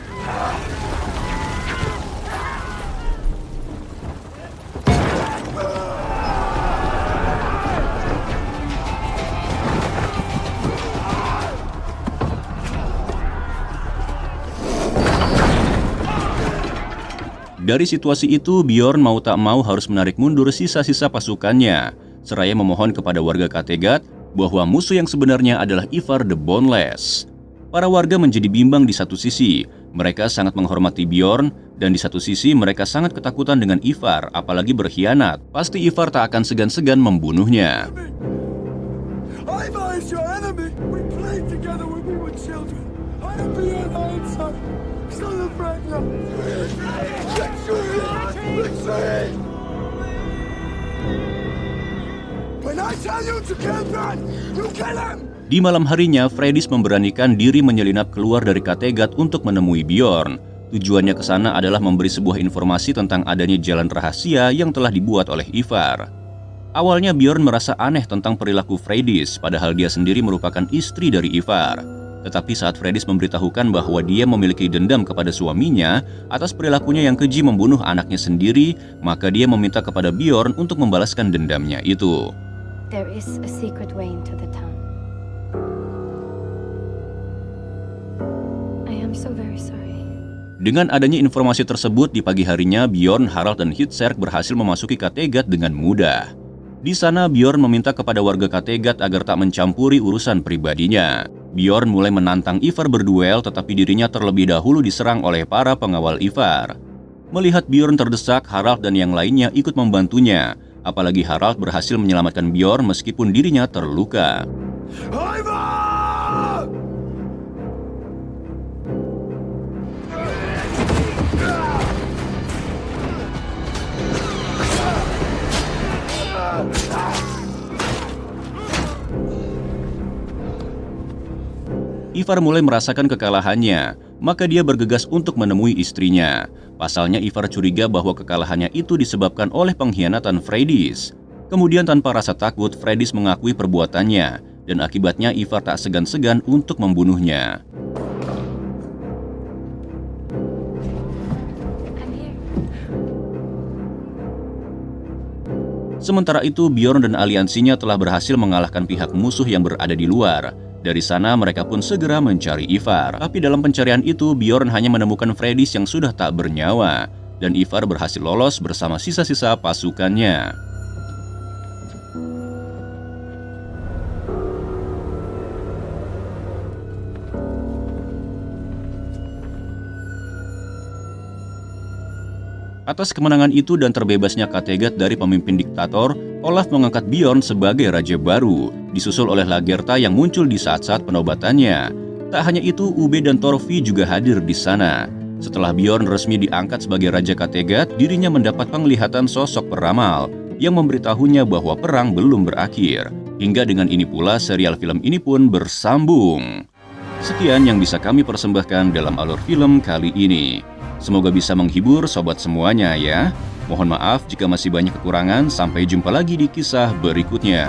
Dari situasi itu, Bjorn mau tak mau harus menarik mundur sisa-sisa pasukannya, seraya memohon kepada warga Kattegat bahwa musuh yang sebenarnya adalah Ivar the Boneless. Para warga menjadi bimbang di satu sisi, mereka sangat menghormati Bjorn, dan di satu sisi mereka sangat ketakutan dengan Ivar, apalagi berkhianat. Pasti Ivar tak akan segan-segan membunuhnya. Ivar is your enemy. We played together when we were children. I am Bjorn Ironside, son of Ragnar. When I tell you to kill Bran, you kill him. Di malam harinya, Freydis memberanikan diri menyelinap keluar dari Kattegat untuk menemui Bjorn. Tujuannya ke sana adalah memberi sebuah informasi tentang adanya jalan rahasia yang telah dibuat oleh Ivar. Awalnya Bjorn merasa aneh tentang perilaku Freydis, padahal dia sendiri merupakan istri dari Ivar. Tetapi saat Freydis memberitahukan bahwa dia memiliki dendam kepada suaminya atas perilakunya yang keji membunuh anaknya sendiri, maka dia meminta kepada Bjorn untuk membalaskan dendamnya itu. There is a secret way into the town. I am so very sorry. Dengan adanya informasi tersebut, di pagi harinya Bjorn, Harald, dan Hitserk berhasil memasuki Kattegat dengan mudah. Di sana Bjorn meminta kepada warga Kattegat agar tak mencampuri urusan pribadinya. Bjorn mulai menantang Ivar berduel, tetapi dirinya terlebih dahulu diserang oleh para pengawal Ivar. Melihat Bjorn terdesak, Harald dan yang lainnya ikut membantunya. Apalagi Harald berhasil menyelamatkan Bjorn meskipun dirinya terluka. Ivar mulai merasakan kekalahannya, maka dia bergegas untuk menemui istrinya. Pasalnya Ivar curiga bahwa kekalahannya itu disebabkan oleh pengkhianatan Freydis. Kemudian tanpa rasa takut, Freydis mengakui perbuatannya, dan akibatnya Ivar tak segan-segan untuk membunuhnya. Sementara itu, Bjorn dan aliansinya telah berhasil mengalahkan pihak musuh yang berada di luar. Dari sana mereka pun segera mencari Ivar. Tapi dalam pencarian itu, Bjorn hanya menemukan Freydis yang sudah tak bernyawa. Dan Ivar berhasil lolos bersama sisa-sisa pasukannya. Atas kemenangan itu dan terbebasnya Kattegat dari pemimpin diktator, Olaf mengangkat Bjorn sebagai raja baru, disusul oleh Lagertha yang muncul di saat-saat penobatannya. Tak hanya itu, Ubbe dan Torfi juga hadir di sana. Setelah Bjorn resmi diangkat sebagai raja Kattegat, dirinya mendapat penglihatan sosok peramal yang memberitahunya bahwa perang belum berakhir. Hingga dengan ini pula serial film ini pun bersambung. Sekian yang bisa kami persembahkan dalam alur film kali ini. Semoga bisa menghibur sobat semuanya ya. Mohon maaf jika masih banyak kekurangan. Sampai jumpa lagi di kisah berikutnya.